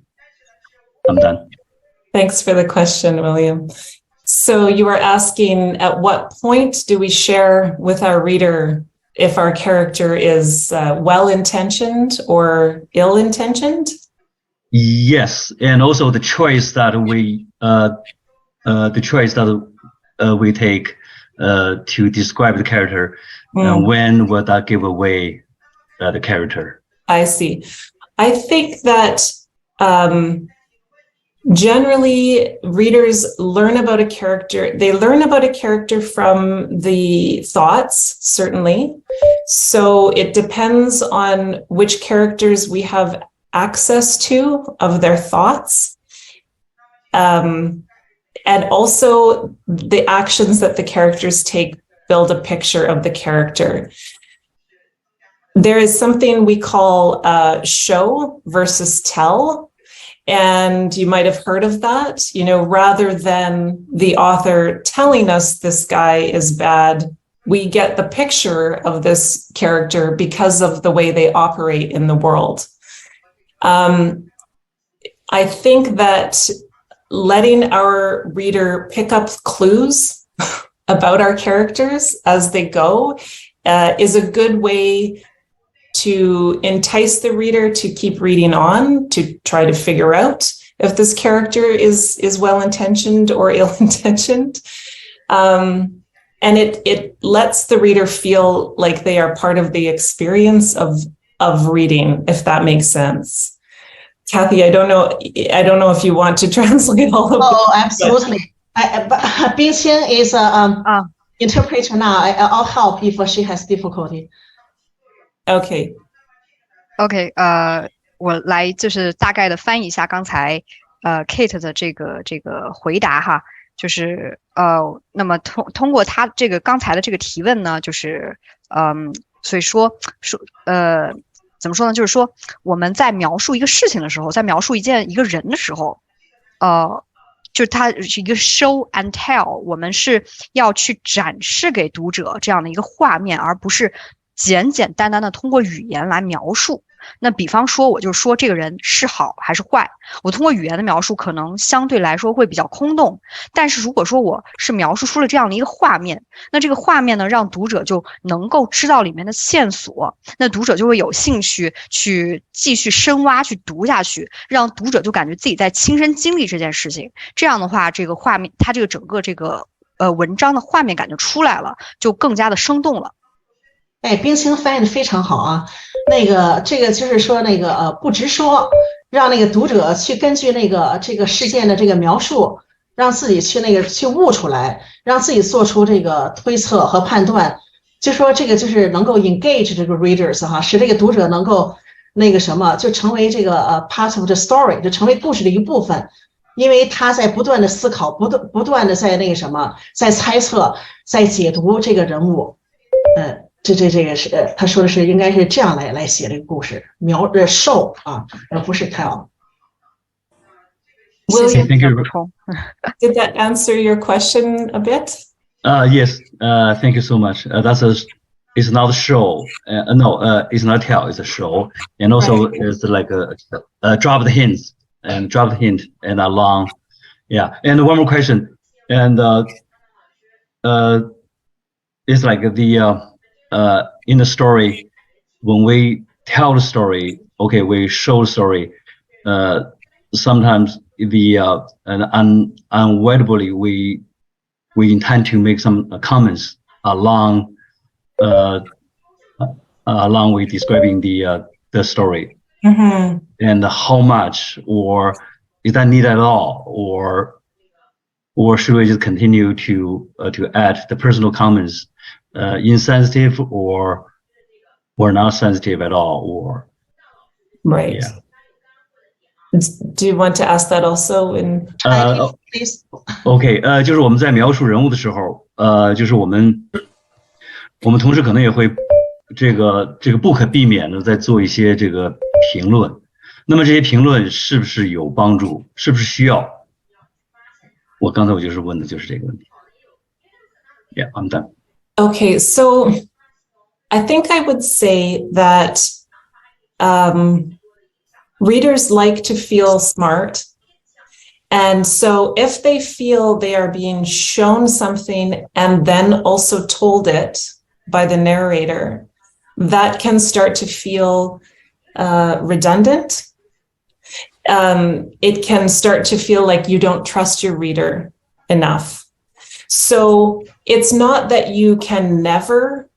I'm done. Thanks for the question, William. So you were asking, at what point do we share with our reader if our character is well-intentioned or ill-intentioned? Yes, and also the choice that we take to describe the character, when will that give away the character? I see. I think that generally readers learn about a character. They learn about a character from the thoughts, certainly. So it depends on which characters we have access to of their thoughts. And also the actions that the characters take build a picture of the character. There is something we call show versus tell. And you might have heard of that, rather than the author telling us this guy is bad, we get the picture of this character because of the way they operate in the world. I think that letting our reader pick up clues about our characters as they go is a good way to entice the reader to keep reading on, to try to figure out if this character is well-intentioned or ill-intentioned. And it lets the reader feel like they are part of the experience of reading, if that makes sense. Kathy, I don't know if you want to translate all of Oh, absolutely. But Bingqian is an interpreter now. I'll help if she has difficulty. Okay. OK， 我来就是大概的翻译一下刚才Kate 的这个回答哈，就是那么通过他这个刚才的这个提问呢，就是所以说怎么说呢？就是说我们在描述一个事情的时候，在描述一个人的时候，就是它是一个 show and tell， 我们是要去展示给读者这样的一个画面，而不是简简单单的通过语言来描述。那比方说，我就说这个人是好还是坏，我通过语言的描述可能相对来说会比较空洞。但是如果说我是描述出了这样的一个画面，那这个画面呢，让读者就能够知道里面的线索，那读者就会有兴趣去继续深挖，去读下去，让读者就感觉自己在亲身经历这件事情。这样的话，这个画面，它这个整个这个文章的画面感就出来了，就更加的生动了。哎，冰清翻译的非常好啊。这个就是说不直说，让读者去根据这个事件的这个描述，让自己去悟出来，让自己做出这个推测和判断。就说这个就是能够 engage 这个 readers 哈，使这个读者能够就成为这个part of the story， 就成为故事的一部分。因为他在不断的思考，不断的在在猜测，在解读这个人物。这个是他说的是应该是这样来写这个故事，show 啊，而不是 tell。William, did that answer your question a bit? Yes. Thank you so much. It's not a show. No, it's not a tell. It's a show, and also right. It's like a drop the hints and drop the hint and along. Yeah. And one more question, and it's like in the story, when we tell the story, okay, we show the story. Sometimes unavoidably we intend to make some comments along with describing the story, and how much, or is that needed at all, or should we just continue to add the personal comments, insensitive or not sensitive at all, or right? Do you want to ask that also in please? OK， 就是我们在描述人物的时候，就是我们同时可能也会这个不可避免的在做一些这个评论。那么这些评论是不是有帮助？是不是需要？我刚才就是问的就是这个问题。Yeah, I'm done. Okay, so I think I would say that readers like to feel smart. And so if they feel they are being shown something and then also told it by the narrator, that can start to feel redundant. It can start to feel like you don't trust your reader enough. So it's not that you can never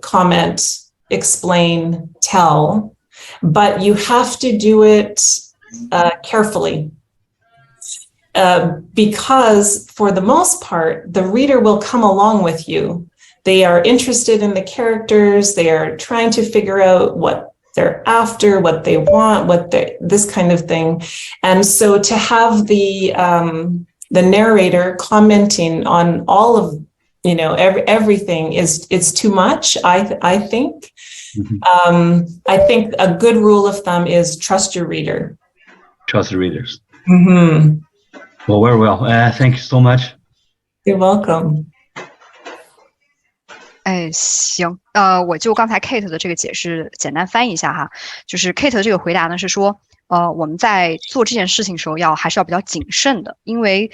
comment, explain, tell, but you have to do it carefully. Because for the most part, the reader will come along with you. They are interested in the characters. They are trying to figure out what they're after, what they want, this kind of thing. And so to have the narrator commenting on all of, everything it's too much, I think. Mm-hmm. I think a good rule of thumb is trust your reader. Trust the readers. Mm-hmm. Well, very well. Thank you so much. You're welcome. 行，我就刚才 Kate 的这个解释简单翻译一下哈，就是 Kate 的这个回答呢是说，我们在做这件事情的时候还是要比较谨慎的，因为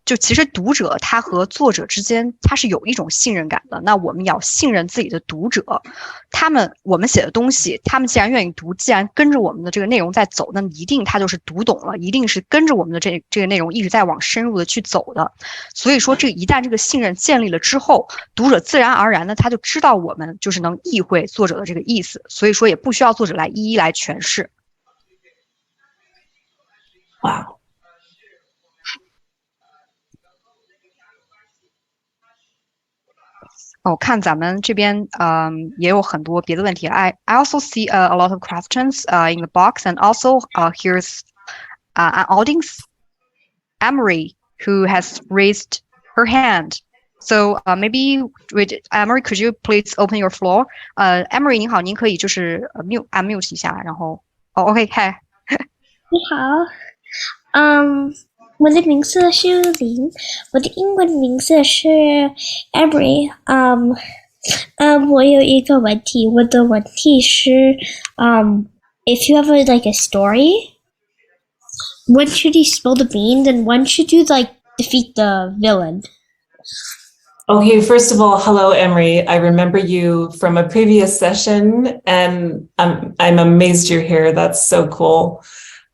就其实读者他和作者之间他是有一种信任感的，那我们要信任自己的读者，我们写的东西，他们既然愿意读，既然跟着我们的这个内容在走，那么一定他就是读懂了，一定是跟着我们的这个内容一直在往深入的去走的。所以说一旦这个信任建立了之后，读者自然而然的他就知道我们就是能意会作者的这个意思，所以说也不需要作者来一一来诠释。Wow. 我看咱们这边也有很多别的问题。I also see a lot of questions in the box, and also here's an audience, Emery, who has raised her hand. So maybe Emery, could you please open your floor? Emery 您好，您可以就是unmute 一下，然后OK， 嗨。你好，我的名字是林，我的英文名字是 Emery。我有一个问题，我的问题是，if you have a story, when should you spill the beans and when should you defeat the villain? Okay, first of all, hello, Emery. I remember you from a previous session, and I'm amazed you're here. That's so cool.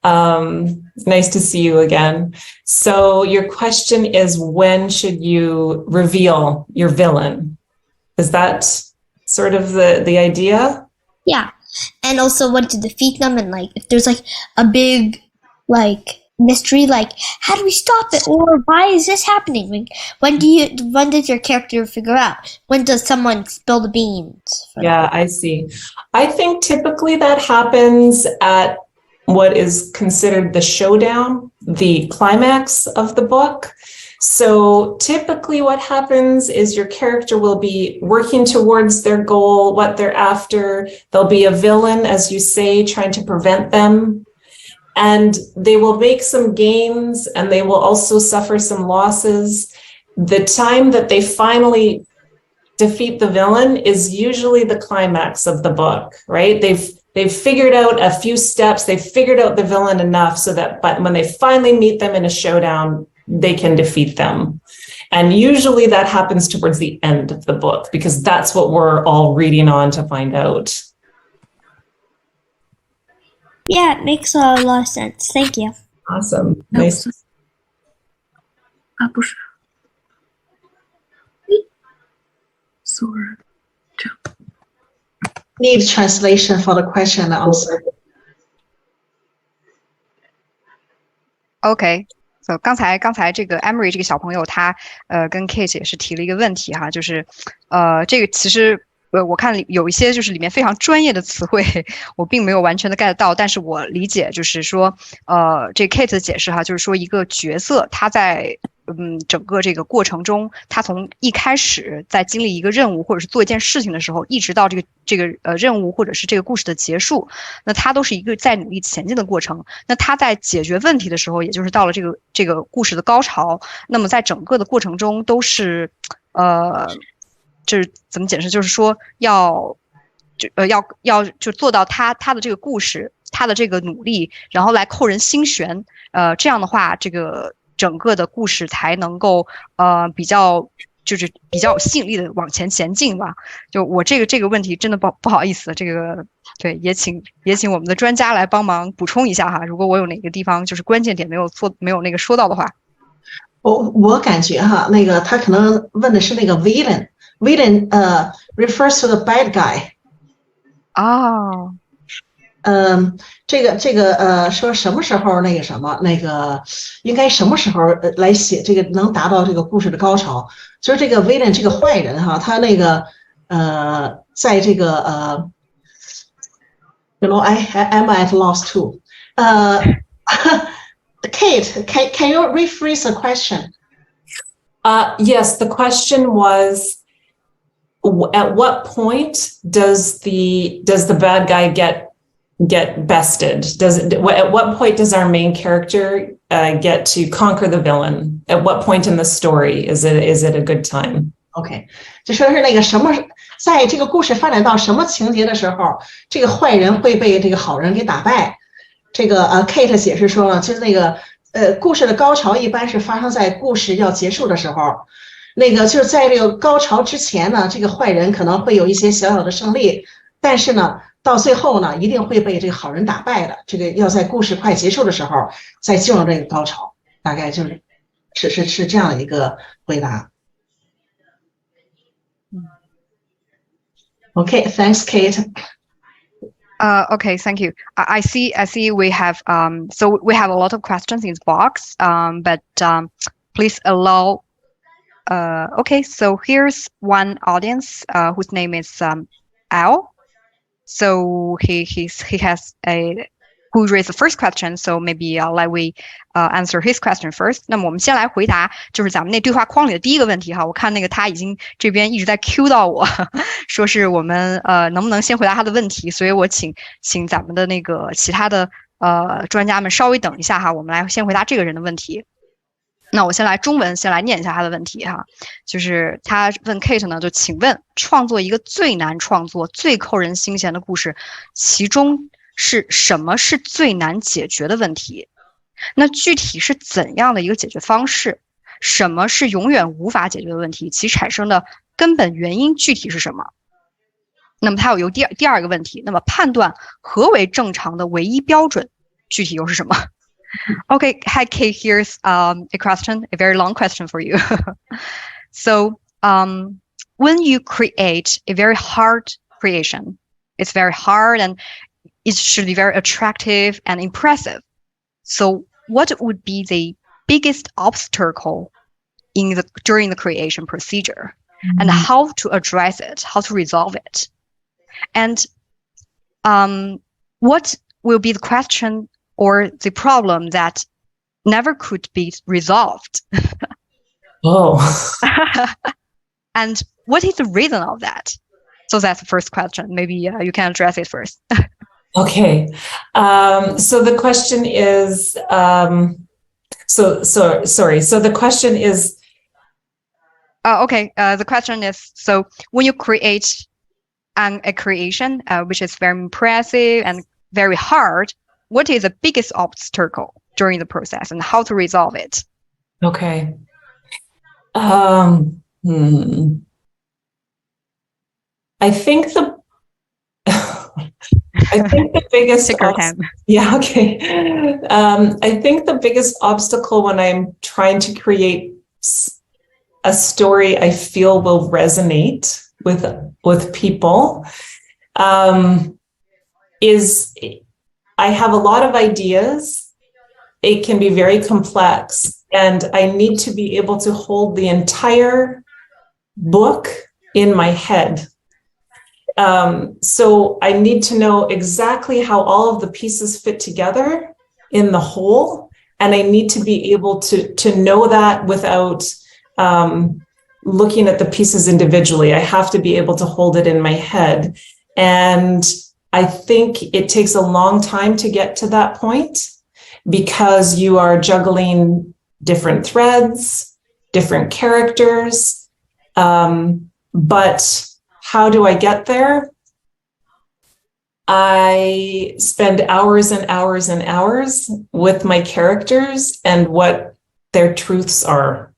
It's nice to see you again. So your question is, when should you reveal your villain? Is that sort of the idea? Yeah. And also when to defeat them, and if there's a big mystery, how do we stop it, or why is this happening? When does your character figure out? When does someone spill the beans? Yeah, I see. I think typically that happens at what is considered the showdown, the climax of the book. So typically what happens is your character will be working towards their goal, what they're after. There'll be a villain, as you say, trying to prevent them. And they will make some gains, and they will also suffer some losses. The time that they finally defeat the villain is usually the climax of the book, right? They've figured out a few steps. They've figured out the villain enough so that when they finally meet them in a showdown, they can defeat them. And usually that happens towards the end of the book, because that's what we're all reading on to find out. Yeah, it makes a lot of sense. Thank you. Awesome. Nice. Need translation for the question and answer. OK， so 刚才这个 Emery 这个小朋友他跟 Kate 也是提了一个问题哈，就是这个其实我看有一些就是里面非常专业的词汇，我并没有完全的 get 到，但是我理解就是说，这 Kate 的解释哈，就是说一个角色他在整个这个过程中，他从一开始在经历一个任务或者是做一件事情的时候，一直到这个任务或者是这个故事的结束，那他都是一个在努力前进的过程。那他在解决问题的时候，也就是到了这个故事的高潮，那么在整个的过程中都是就是怎么解释？就是说要做到他的这个故事，他的这个努力，然后来扣人心弦。这样的话，这个整个的故事才能够比较有吸引力的往前进吧。就我这个问题真的不好意思，这个对也请我们的专家来帮忙补充一下哈。如果我有哪个地方就是关键点没有那个说到的话，我感觉哈，那个他可能问的是那个 villain refers to the bad guy。哦。这个说什么时候那个应该什么时候来写这个能达到这个故事的高潮？就是这个 villain 这个坏人哈，他那个在这个you know I'm at loss too. Kate, can you rephrase the question? Yes, the question was, at what point does the bad guy get bested? At what point does our main character get to conquer the villain? At what point in the story is it a good time? OK， 就说是那个什么，在这个故事发展到什么情节的时候，这个坏人会被这个好人给打败。这个Kate 解释说了，就是那个故事的高潮一般是发生在故事要结束的时候。那个就是在这个高潮之前呢，这个坏人可能会有一些小小的胜利，但是呢，到最后呢，一定会被这个好人打败的。这个要在故事快结束的时候再进入这个高潮，大概是这样的一个回答。Okay, thanks, Kate. Okay, thank you. I see we have so we have a lot of questions in the box, but please allow. Okay, so here's one audience whose name is Al. So he has who raised the first question. So maybe let we answer his question first. 那么我们先来回答就是咱们那对话框里的第一个问题哈。我看那个他已经这边一直在 Q 到我，说是我们能不能先回答他的问题，所以我请咱们的那个其他的专家们稍微等一下哈，我们来先回答这个人的问题。那我先来中文先来念一下他的问题哈，就是他问 Kate 呢，就请问创作一个最难创作、最扣人心弦的故事，其中是什么是最难解决的问题？那具体是怎样的一个解决方式？什么是永远无法解决的问题？其产生的根本原因具体是什么？那么他有第二个问题，那么判断何为正常的唯一标准，具体又是什么？Okay, hi Kate, here's a question, a very long question for you. So, when you create a very hard creation, it's very hard and it should be very attractive and impressive. So, what would be the biggest obstacle during the creation procedure, and how to address it, how to resolve it, and what will be the question or the problem that never could be resolved? Oh. And what is the reason of that? So that's the first question. Maybe you can address it first. Okay. So the question is, sorry. So the question is. Okay. The question is, so when you create a creation, which is very impressive and very hard, what is the biggest obstacle during the process and how to resolve it? Okay. I think the biggest yeah, okay. I think the biggest obstacle when I'm trying to create a story I feel will resonate with people is I have a lot of ideas. It can be very complex, and I need to be able to hold the entire book in my head. So I need to know exactly how all of the pieces fit together in the whole, and I need to be able to know that without looking at the pieces individually. I have to be able to hold it in my head. And I think it takes a long time to get to that point because you are juggling different threads, different characters. But how do I get there? I spend hours and hours and hours with my characters and what their truths are.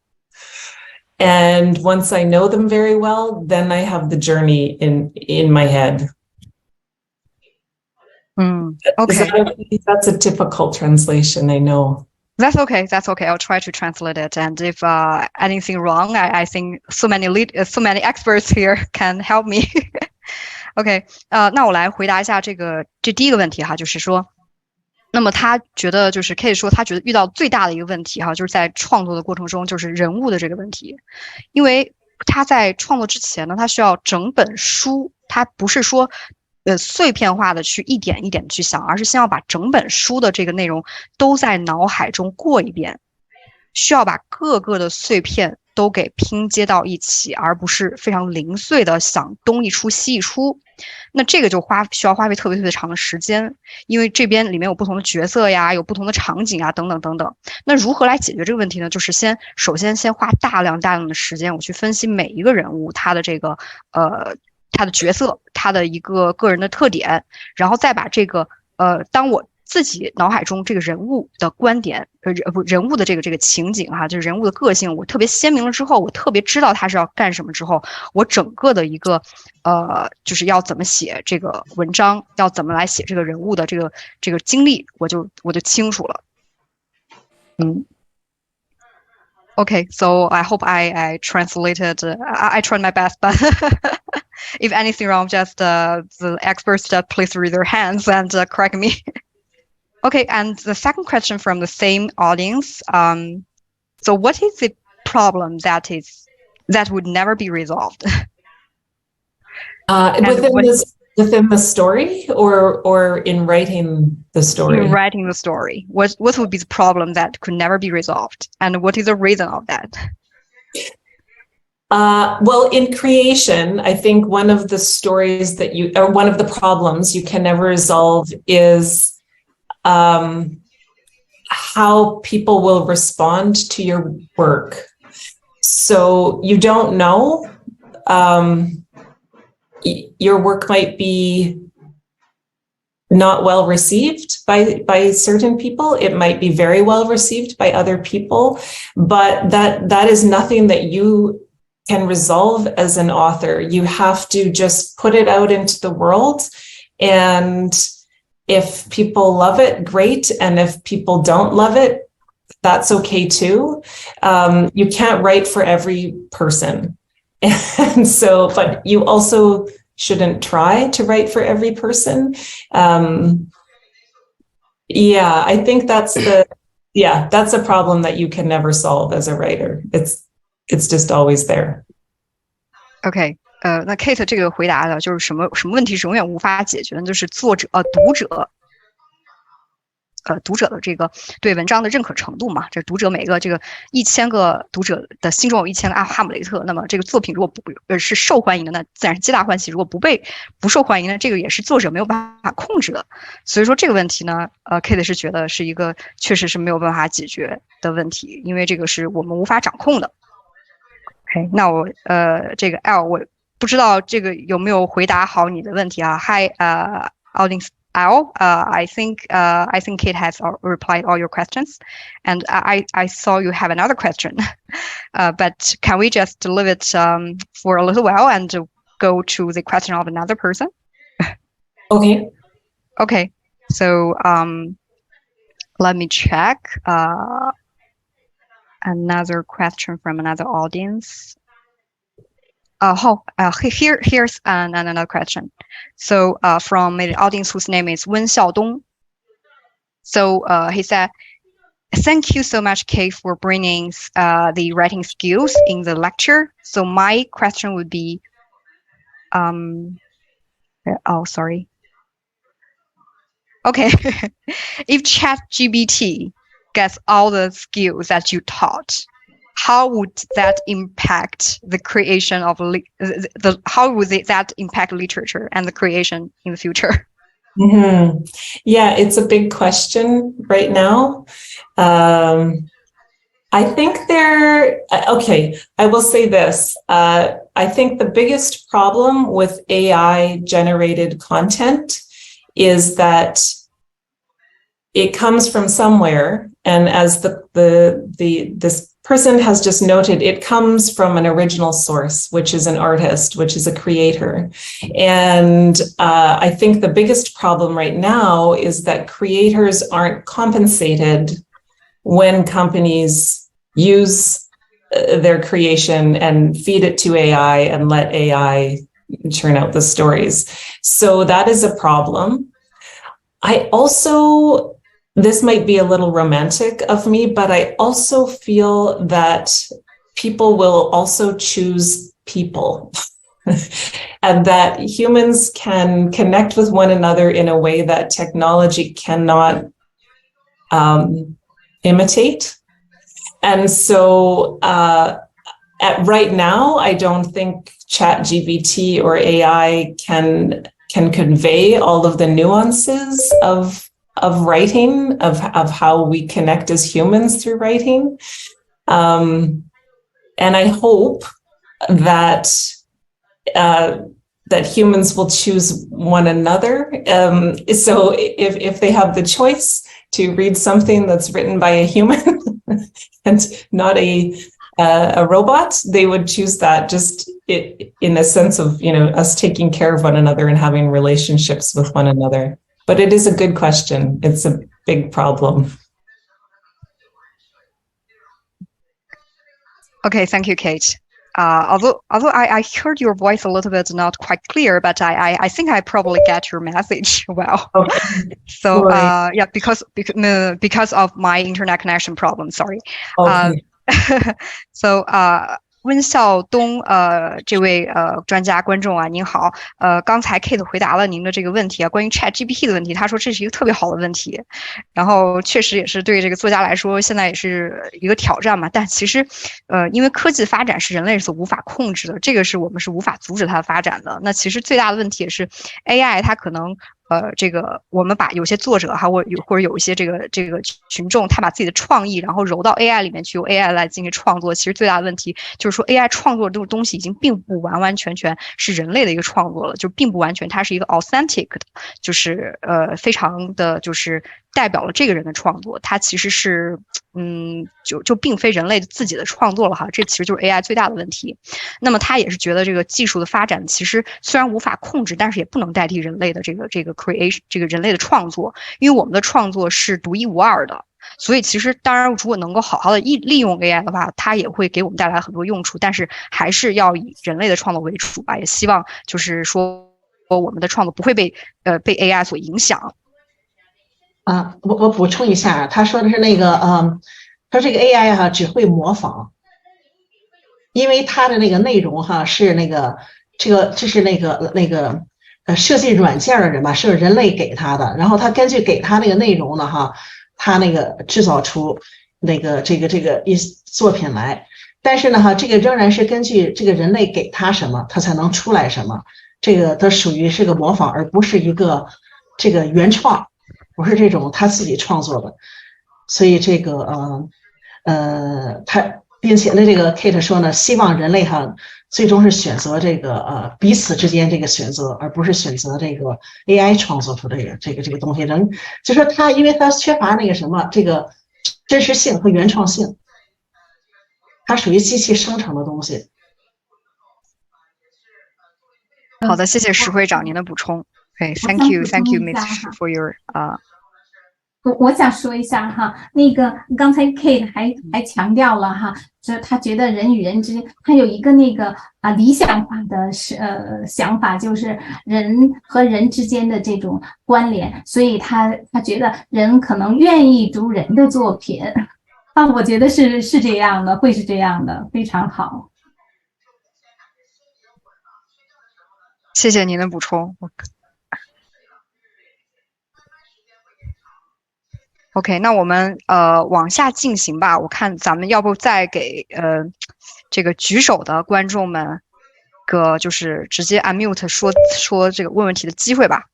And once I know them very well, then I have the journey in my head. Okay. That's a typical translation, I know. That's okay. That's okay. I'll try to translate it. And if anything wrong, I think so many experts here can help me. OK， 那我来回答一下这第一个问题哈，就是说，那么他觉得就是可以说他觉得遇到最大的一个问题哈，就是在创作的过程中就是人物的这个问题，因为他在创作之前呢，他需要整本书，他不是说碎片化的去一点一点去想，而是先要把整本书的这个内容都在脑海中过一遍，需要把各个的碎片都给拼接到一起，而不是非常零碎的想东一出西一出。那这个就需要花费特别特别长的时间，因为这边里面有不同的角色呀，有不同的场景啊，等等等等。那如何来解决这个问题呢？就是首先花大量的时间，我去分析每一个人物他的这个他的角色，他的一个个人的特点，然后再把这个当我自己脑海中这个人物的观点，人物的这个情景哈，就是人物的个性，我特别鲜明了之后，我特别知道他是要干什么之后，我整个的一个就是要怎么写这个文章，要怎么来写这个人物的这个经历，我就清楚了。Okay, so I hope I translated. I tried my best, but if anything wrong, just the experts please raise their hands and correct me. Okay, and the second question from the same audience. So what is the problem that would never be resolved? Within the story, or in writing the story? In writing the story, what would be the problem that could never be resolved, and what is the reason of that? Well, in creation, I think one of the stories or one of the problems you can never resolve is how people will respond to your work. So you don't know. Your work might be not well received by certain people. It might be very well received by other people, but that is nothing that you can resolve as an author. You have to just put it out into the world, and if people love it, great. And if people don't love it, that's okay too. You can't write for every person. And so, but you also shouldn't try to write for every person. Yeah, I think that's a problem that you can never solve as a writer. It's just always there. Okay. 那 Kate 这个回答的就是什么问题是永远无法解决的，就是读者的这个对文章的认可程度嘛，这读者每个这个1000个读者的心中有1000个哈姆雷特，那么这个作品如果不是受欢迎的，那自然是皆大欢喜；如果不受欢迎的，这个也是作者没有办法控制的。所以说这个问题呢，Kate 是觉得是一个确实是没有办法解决的问题，因为这个是我们无法掌控的。OK， 那我这个 L 我不知道这个有没有回答好你的问题啊 ？Hi, audience. Al, I think Kate has replied all your questions, and I saw you have another question, but can we just leave it for a little while and go to the question of another person? Okay. Okay. So let me check another question from another audience. Here's another question. So from the audience whose name is Wen Xiaodong. So he said, "Thank you so much, Kate, for bringing the writing skills in the lecture. So my question would be, Oh, sorry. Okay. If ChatGPT gets all the skills that you taught, how would that impact the creation of how would that impact literature and the creation in the future? Mm-hmm. Yeah, it's a big question right now. I think I will say this. I think the biggest problem with AI generated content is that it comes from somewhere, and as this person has just noted, it comes from an original source, which is an artist, which is a creator. And I think the biggest problem right now is that creators aren't compensated when companies use their creation and feed it to AI and let AI churn out the stories. So that is a problem. This might be a little romantic of me, but I also feel that people will also choose people and that humans can connect with one another in a way that technology cannot imitate. And so right now, I don't think ChatGPT or AI can convey all of the nuances of writing, of how we connect as humans through writing. And I hope that humans will choose one another. So if they have the choice to read something that's written by a human and not a robot, they would choose that, just in a sense of, us taking care of one another and having relationships with one another. But it is a good question. It's a big problem. Okay, thank you, Kate. Although I heard your voice a little bit not quite clear, but I think I probably get your message well. Okay. So yeah, because of my internet connection problem. Sorry. Okay. So 温孝东这位专家观众啊，您好，刚才 Kate 回答了您的这个问题啊，关于 ChatGPT 的问题，他说这是一个特别好的问题，然后确实也是对这个作家来说现在也是一个挑战嘛，但其实因为科技发展是人类所无法控制的，这个是我们是无法阻止它的发展的，那其实最大的问题也是 AI 它可能这个我们把有些作者哈，或者有一些这个群众，他把自己的创意然后揉到 AI 里面去，用 AI 来进行创作。其实最大的问题就是说 AI 创作这种东西已经并不完完全全是人类的一个创作了，就并不完全它是一个 authentic 的，就是非常的就是代表了这个人的创作，它其实是就并非人类自己的创作了哈，这其实就是 AI 最大的问题。那么他也是觉得这个技术的发展其实虽然无法控制，但是也不能代替人类的这个 creation 这个人类的创作，因为我们的创作是独一无二的。所以其实当然如果能够好好的利用 AI 的话，它也会给我们带来很多用处，但是还是要以人类的创作为主吧，也希望就是说我们的创作不会被 AI 所影响。我补充一下，他说的是那个他这个 AI 哈只会模仿，因为它的那个内容哈是那个这是那个设计软件的人吧，是人类给他的，然后他根据给他那个内容呢哈，他那个制造出那个这个一作品来，但是呢哈，这个仍然是根据这个人类给他什么，他才能出来什么，这个它属于是个模仿，而不是一个这个原创。不是这种他自己创作的，所以这个他并且呢，这个 Kate 说呢，希望人类哈最终是选择这个彼此之间这个选择，而不是选择这个 AI 创作出的这个东西。就说他因为他缺乏那个什么这个真实性和原创性，它属于机器生成的东西。好的，谢谢石会长您的补充。Okay, thank you, Ms. for your 我想说一下哈，那个刚才 Kate 还强调了哈，这他觉得人与人之间，他有一个那个理想化的想法，就是人和人之间的这种关联，所以他觉得人可能愿意读人的作品我觉得是这样的，会是这样的，非常好。谢谢您的补充。OK， 那我们往下进行吧。我看咱们要不再给这个举手的观众们个就是直接 unmute 说这个问问题的机会吧。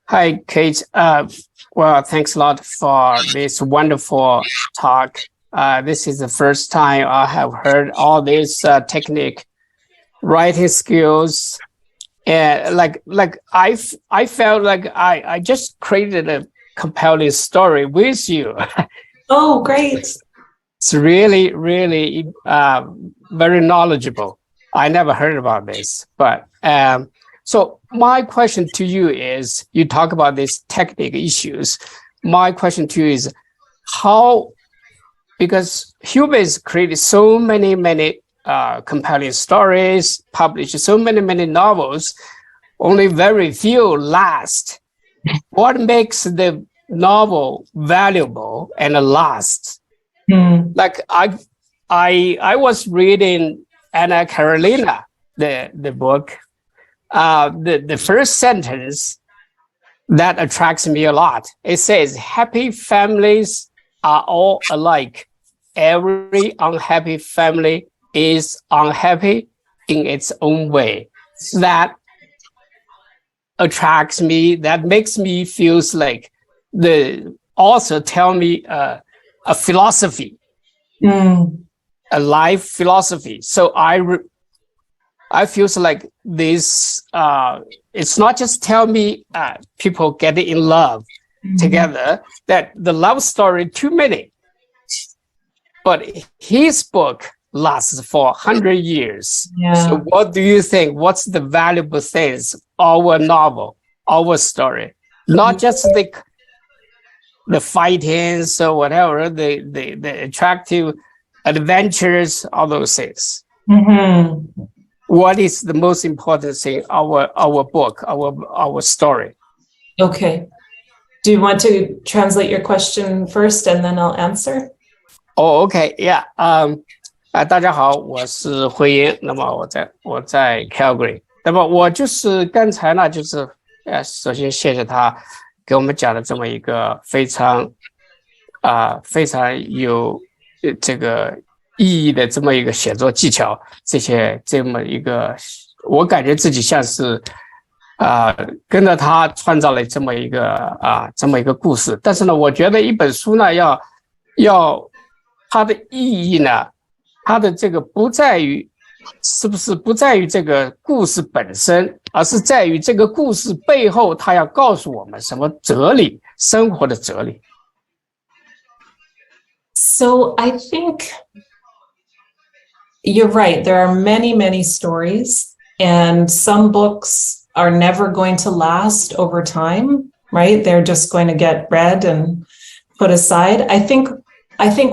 Hi, Kate. Well, thanks a lot for this wonderful talk. This is the first time I have heard all these technique, writing skills, and like I felt like I just created a compelling story with you. Oh, great! It's really very knowledgeable. I never heard about this, but so my question to you is, you talk about these technical issues. My question to you is how, because humans created so many compelling stories, published so many novels, only very few last. What makes the novel valuable and last? Like I was reading Anna Karenina, the book. The first sentence that attracts me a lot. It says, happy families are all alike. Every unhappy family is unhappy in its own way. That attracts me. That makes me feel like the author tell me a philosophy, a life philosophy. So I feel like this, it's not just tell me people get in love together, that the love story too many. But his book lasts for 100 years. Yeah. So what do you think? What's the valuable things? Our novel, our story, not just the fightings or whatever, the attractive adventures, all those things. What is the most important thing? Our book, our story. Okay. Do you want to translate your question first, and then I'll answer? Oh, okay. Yeah. 大家好，我是慧英。那么我在 Calgary。那么我就是刚才呢，就是首先谢谢他给我们讲的这么一个非常有这个意义的这么一个写作技巧，这么一个，我感觉自己像是跟着他创造了这么一个故事。但是呢，我觉得一本书呢要它的意义呢，它的这个不在于这个故事本身，而是在于这个故事背后它要告诉我们什么哲理，生活的哲理。So I think you're right. There are many stories, and some books are never going to last over time, right? They're just going to get read and put aside. I think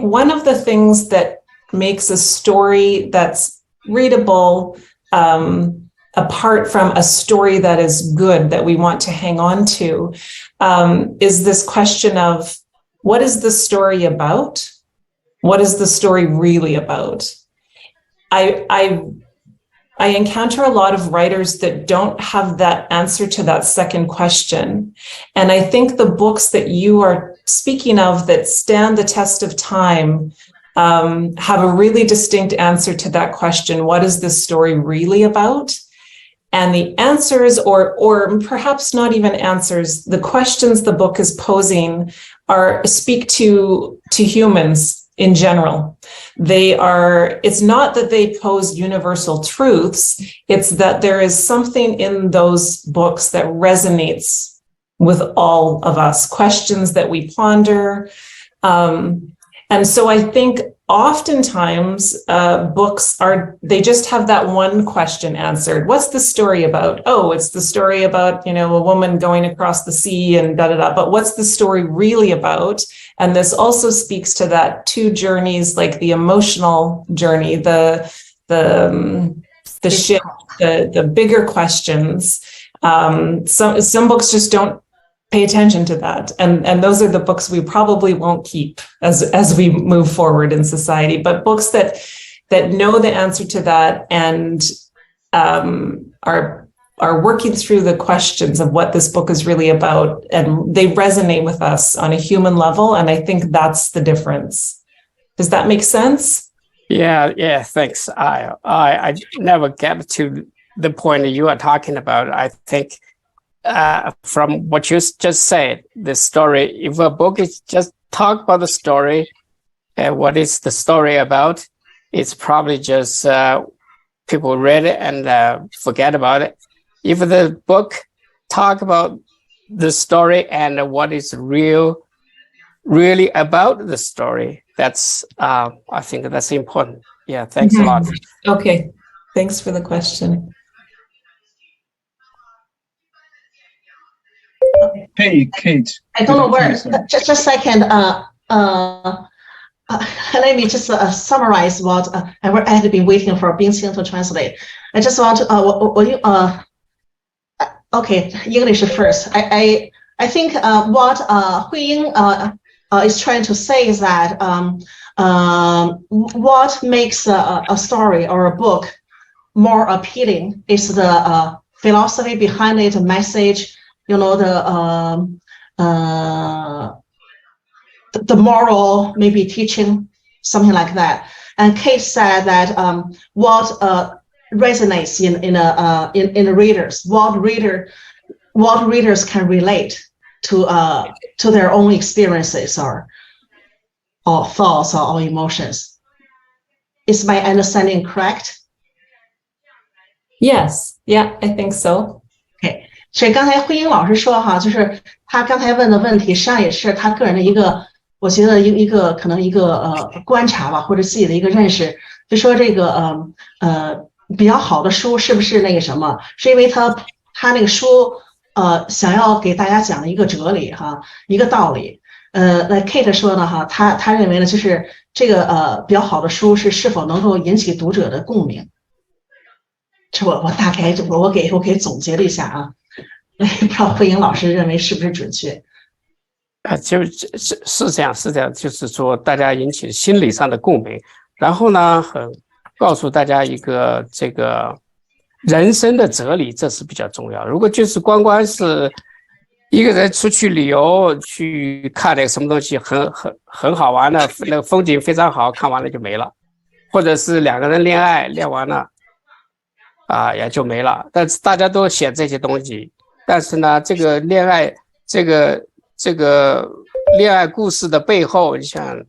one of the things that makes a story that's readable, apart from a story that is good, that we want to hang on to, is this question of, what is the story about? What is the story really about? I encounter a lot of writers that don't have that answer to that second question. And I think the books that you are speaking of that stand the test of time have a really distinct answer to that question. What is this story really about? And the answers, or perhaps not even answers, the questions the book is posing speak to humans in general. It's not that they pose universal truths, it's that there is something in those books that resonates with all of us, questions that we ponder. And so I think oftentimes books they just have that one question answered. What's the story about? Oh, it's the story about, a woman going across the sea and da-da-da. But what's the story really about? And this also speaks to that two journeys, like the emotional journey, the shift, the bigger questions. Some books just don't pay attention to that. And those are the books we probably won't keep as we move forward in society. But books that know the answer to that and are are working through the questions of what this book is really about, and they resonate with us on a human level. And I think that's the difference. Does that make sense? Yeah, thanks. I never get to the point that you are talking about. I think from what you just said, the story, if a book is just talk about the story and what is the story about, it's probably just people read it and forget about it. If the book talk about the story and what is really about the story, that's I think that's important. Yeah, thanks a lot. Okay, thanks for the question. Hey, Kate. I don't know where. Just a second. Let me just summarize what I had been waiting for Bingqing to translate. I just want to okay, English first. I think what Huiying is trying to say is that what makes a story or a book more appealing is the philosophy behind it, message, you know, the moral maybe teaching, something like that. And Kate said that what resonates in readers, what readers can relate to their own experiences or thoughts or emotions. Is my understanding correct? Yes, yeah, I think so. Okay. 所以刚才慧英老师说哈，就是他刚才问的问题，实际上也是他个人的一个，我觉得一个可能一个观察吧，或者自己的一个认识，就说这个比较好的书是不是那个什么？是因为他那个书想要给大家讲的一个哲理哈，一个道理。那 Kate 说呢哈，他认为呢，就是这个比较好的书是否能够引起读者的共鸣。这我大概我给总结了一下啊。不知道慧英老师认为是不是准确？是这样，就是说大家引起心理上的共鸣，然后呢，告诉大家一个这个人生的哲理，这是比较重要。如果就是光是一个人出去旅游去看那个什么东西很好玩的，那个风景非常好，看完了就没了，或者是两个人恋爱恋完了也就没了。但是大家都写这些东西。但是呢，这个恋爱，这个恋爱故事的背后，你想，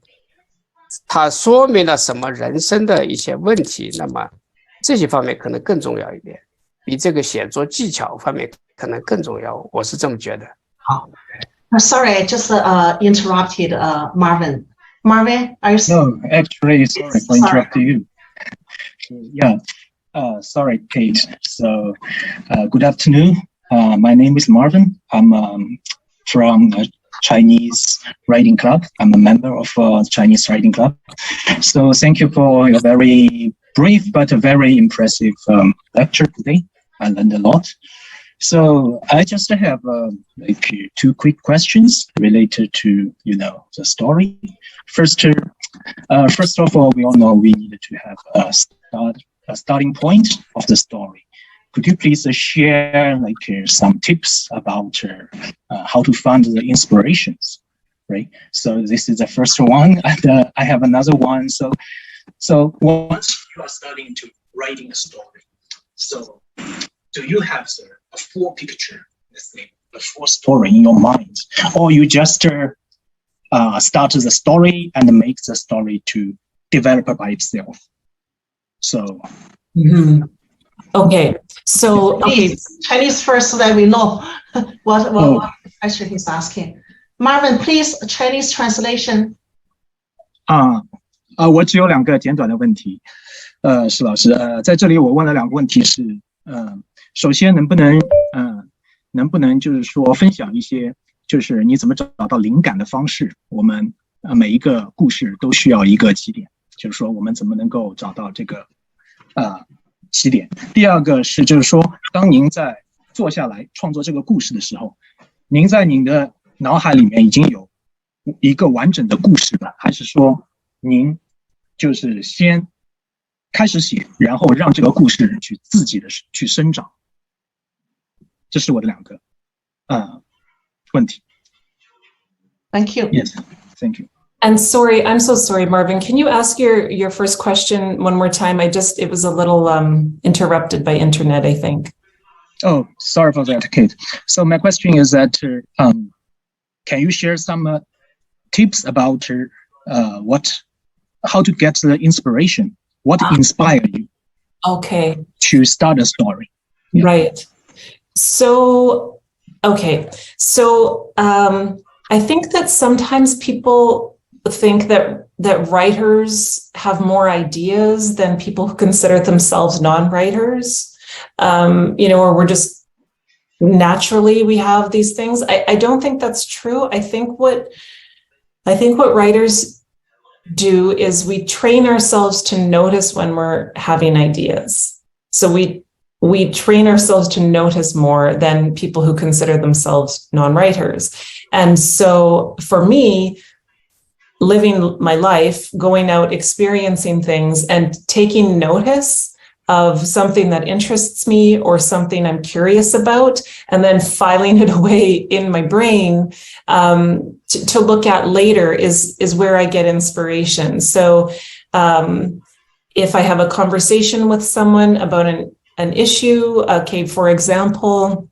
它说明了什么人生的一些问题？那么这些方面可能更重要一点，比这个写作技巧方面可能更重要。我是这么觉得。好 ，Sorry, I just interrupted Marvin. Marvin, are you? No, actually, sorry for interrupting you. Yeah, sorry, Kate. So, good afternoon. My name is Marvin. I'm from a Chinese Writing Club. I'm a member of a Chinese Writing Club. So thank you for your very brief but very impressive lecture today. I learned a lot. So I just have like two quick questions related to the story. First of all, we all know we needed to have a starting point of the story. Could you please share like some tips about how to find the inspirations, right? So this is the first one, and I have another one. So once you are starting to writing a story, so do you have a full picture, let's say a full story in your mind, or you just start the story and make the story to develop by itself? So. Okay, so Chinese first so that we know what question he's asking. Marvin, please Chinese translation. 我只有2个简短的问题。施老师，在这里我问了2个问题是，首先能不能就是说分享一些，就是你怎么找到灵感的方式？我们每一个故事都需要一个起点，就是说我们怎么能够找到这个起点。第二个是就是说，当您在坐下来创作这个故事的时候，您在您的脑海里面已经有一个完整的故事了，还是说您就是先开始写，然后让这个故事去自己的去生长？这是我的2个问题。Thank you. Yes, thank you. And sorry, I'm so sorry, Marvin. Can you ask your first question one more time? It was a little interrupted by internet, I think. Oh, sorry for that, Kate. So my question is that can you share some tips about how to get the inspiration? What inspired you? Okay. To start a story? Yeah. Right. So, okay. So I think that sometimes people think that writers have more ideas than people who consider themselves non-writers, or we're just naturally we have these things. I don't think that's true. I think what writers do is we train ourselves to notice when we're having ideas. So we train ourselves to notice more than people who consider themselves non-writers. And so for me, living my life, going out, experiencing things, and taking notice of something that interests me or something I'm curious about, and then filing it away in my brain to look at later is where I get inspiration. So if I have a conversation with someone about an issue, okay, for example,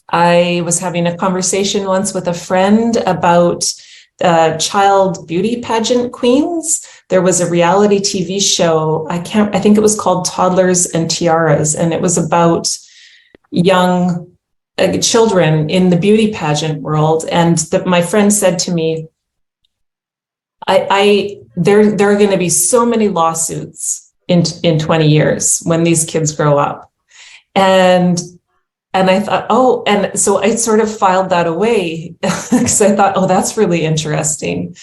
I was having a conversation once with a friend about child beauty pageant queens. There was a reality TV show. I think it was called Toddlers and Tiaras, and it was about young children in the beauty pageant world. And my friend said to me, there are going to be so many lawsuits in 20 years when these kids grow up. And I thought, and so I sort of filed that away because I thought, that's really interesting.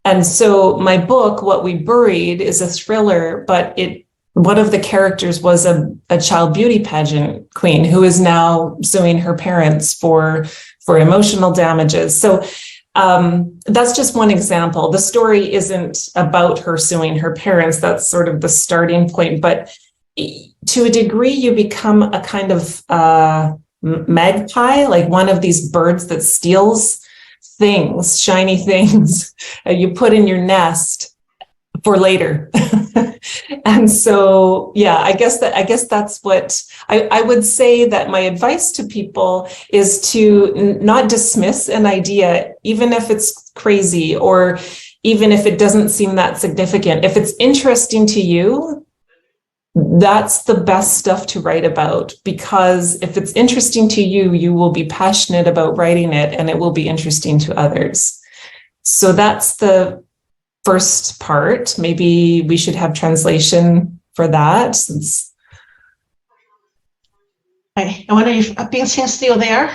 And so my book, What We Buried, is a thriller, but one of the characters was a child beauty pageant queen who is now suing her parents for emotional damages. So that's just one example. The story isn't about her suing her parents. That's sort of the starting point. But to a degree, you become a kind of magpie, like one of these birds that steals things, shiny things you put in your nest for later. And so, yeah, I guess that's what I would say. That my advice to people is to not dismiss an idea, even if it's crazy or even if it doesn't seem that significant. If it's interesting to you, that's the best stuff to write about, because if it's interesting to you, you will be passionate about writing it and it will be interesting to others. So that's the first part. Maybe we should have translation for that. I wonder if Bing-Qing's still there?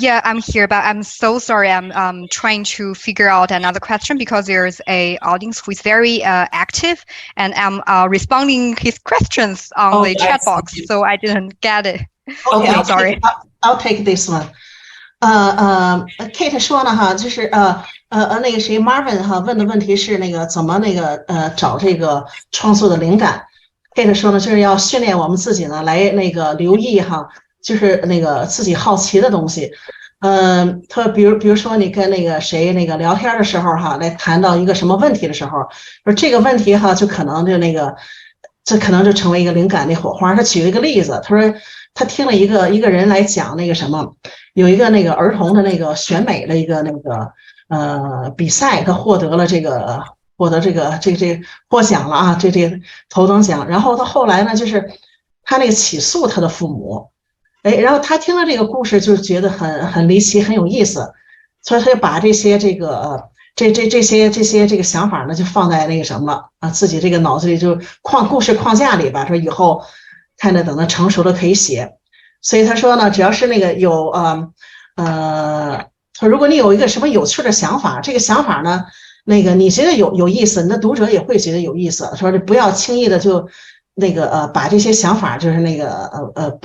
Yeah, I'm here, but I'm so sorry. I'm trying to figure out another question because there's a audience who is very active, and I'm responding his questions on the chat box, so I didn't get it. Okay, I'm sorry. I'll take this one. Kate 说呢哈，就是那个谁 Marvin 哈问的问题是那个怎么找这个创作的灵感。Kate 说呢，就是要训练我们自己呢来那个留意哈。就是那个自己好奇的东西，他比如说你跟那个谁那个聊天的时候哈，来谈到一个什么问题的时候，说这个问题哈，就可能这可能就成为一个灵感的火花。他举了一个例子，他说他听了一个人来讲那个什么，有一个那个儿童的那个选美的一个那个比赛，他获得获奖了啊，这头等奖。然后他后来呢，就是他那个起诉他的父母。然后他听了这个故事，就觉得很离奇，很有意思，所以他就把这些这个想法呢，就放在那个什么了啊，自己这个脑子里就故事框架里吧，说以后看着等他成熟了可以写。所以他说呢，只要是那个有如果你有一个什么有趣的想法，这个想法呢，那个你觉得有意思，你的读者也会觉得有意思，说不要轻易的就。那个把这些想法就是那个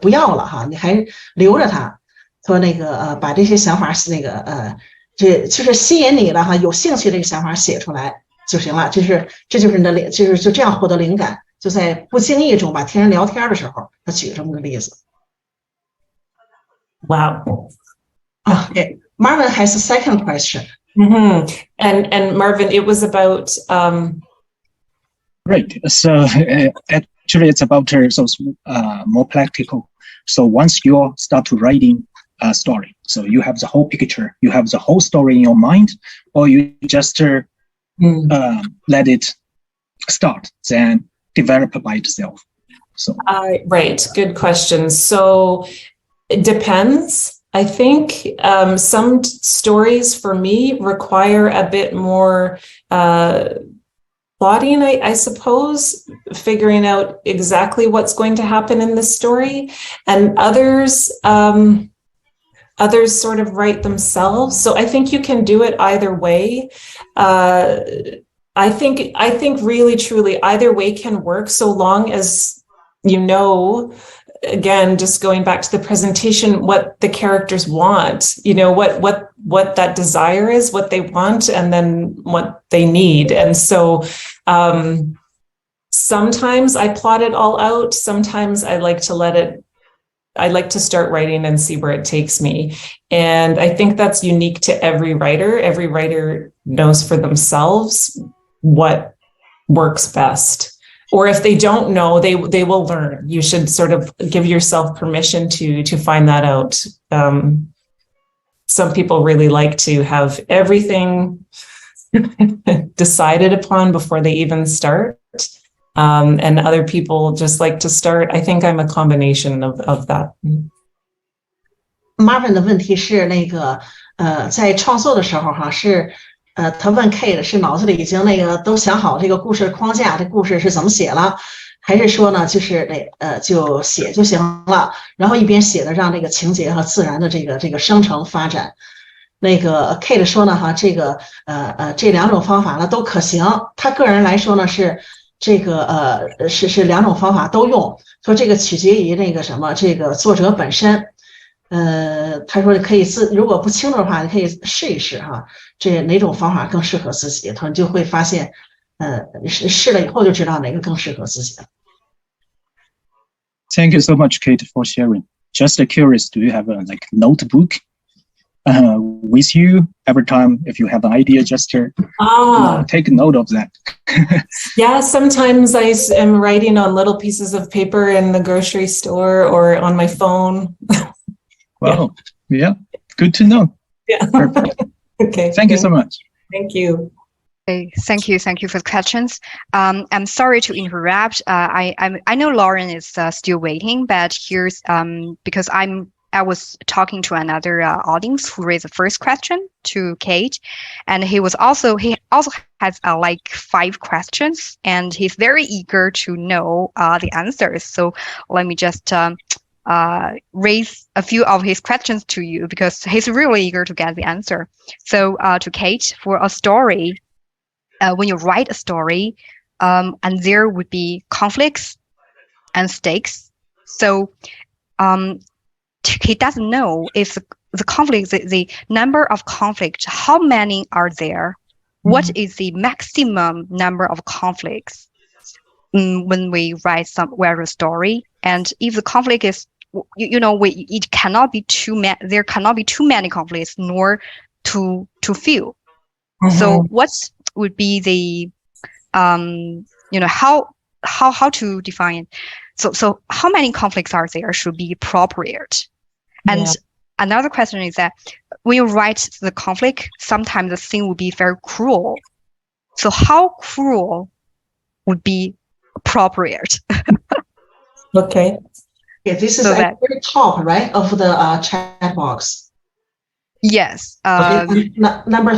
不要了哈，你还留着它，说那个把这些想法那个这就是吸引你了哈，有兴趣这个想法写出来就行了，这就是你的就这样获得灵感，就在不经意中吧，听人聊天的时候，他举这么个例子。Wow. Okay. Marvin has a second question. Mm-hmm. And Marvin, it was about Right. So actually, it's about more practical. So once you start to writing a story, so you have the whole picture, you have the whole story in your mind, or you just let it start, then develop by itself. So right. Good question. So it depends. I think some stories for me require a bit more plotting, I suppose, figuring out exactly what's going to happen in the story, and others sort of write themselves. So I think you can do it either way. I think really truly either way can work, so long as you know, again, just going back to the presentation, what the characters want, you know, what that desire is, what they want, and then what they need. And so sometimes I plot it all out. Sometimes I like to start writing and see where it takes me. And I think that's unique to every writer. Every writer knows for themselves what works best. Or if they don't know, they will learn. You should sort of give yourself permission to find that out. Some people really like to have everything decided upon before they even start. And other people just like to start. I think I'm a combination of that. Marvin 的问题是那个在创作的时候哈是。他问 Kate 是脑子里已经那个都想好这个故事框架，这故事是怎么写了，还是说呢，就是就写就行了，然后一边写的让这个情节和自然的这个生成发展。那个 Kate 说呢，哈，这个这两种方法呢都可行。他个人来说呢是这个是两种方法都用，说这个取决于那个什么这个作者本身。他说可以如果不清楚的话，你可以试一试哈，这哪种方法更适合自己，他就会发现，试了以后就知道哪个更适合自己了。Thank you so much, Kate, for sharing. Just curious, do you have a notebook with you every time if you have an idea? Just take note of that. Yeah, sometimes I am writing on little pieces of paper in the grocery store or on my phone. Wow. Yeah. Good to know. Yeah. Perfect. Okay. Thank you so much. Thank you. Okay, thank you for the questions. I'm sorry to interrupt. I know Lauren is still waiting, but here's because I was talking to another audience who raised the first question to Kate, and he also has like 5 questions, and he's very eager to know the answers. So let me just raise a few of his questions to you because he's really eager to get the answer. So to Kate, for a story, when you write a story, and there would be conflicts and stakes. So he doesn't know if the conflict, the number of conflicts, how many are there? What is the maximum number of conflicts when we write a story? And if the conflict is, it cannot be there cannot be too many conflicts nor too few. So what would be the how to define it? So how many conflicts are there should be appropriate? And another question is that when you write the conflict, sometimes the scene would be very cruel. So how cruel would be appropriate? Okay. Yeah, this is at the very top, right, of the chat box. Yes. Number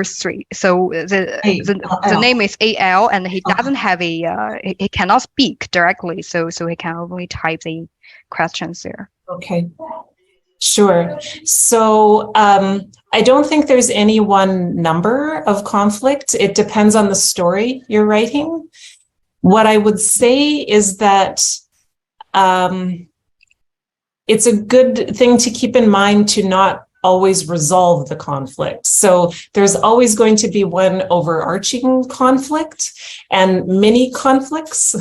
3. So the name is AL, and he doesn't have he cannot speak directly, so he can only type the questions there. Okay. Sure. So I don't think there's any one number of conflict. It depends on the story you're writing. What I would say is that it's a good thing to keep in mind to not always resolve the conflict. So there's always going to be one overarching conflict and mini conflicts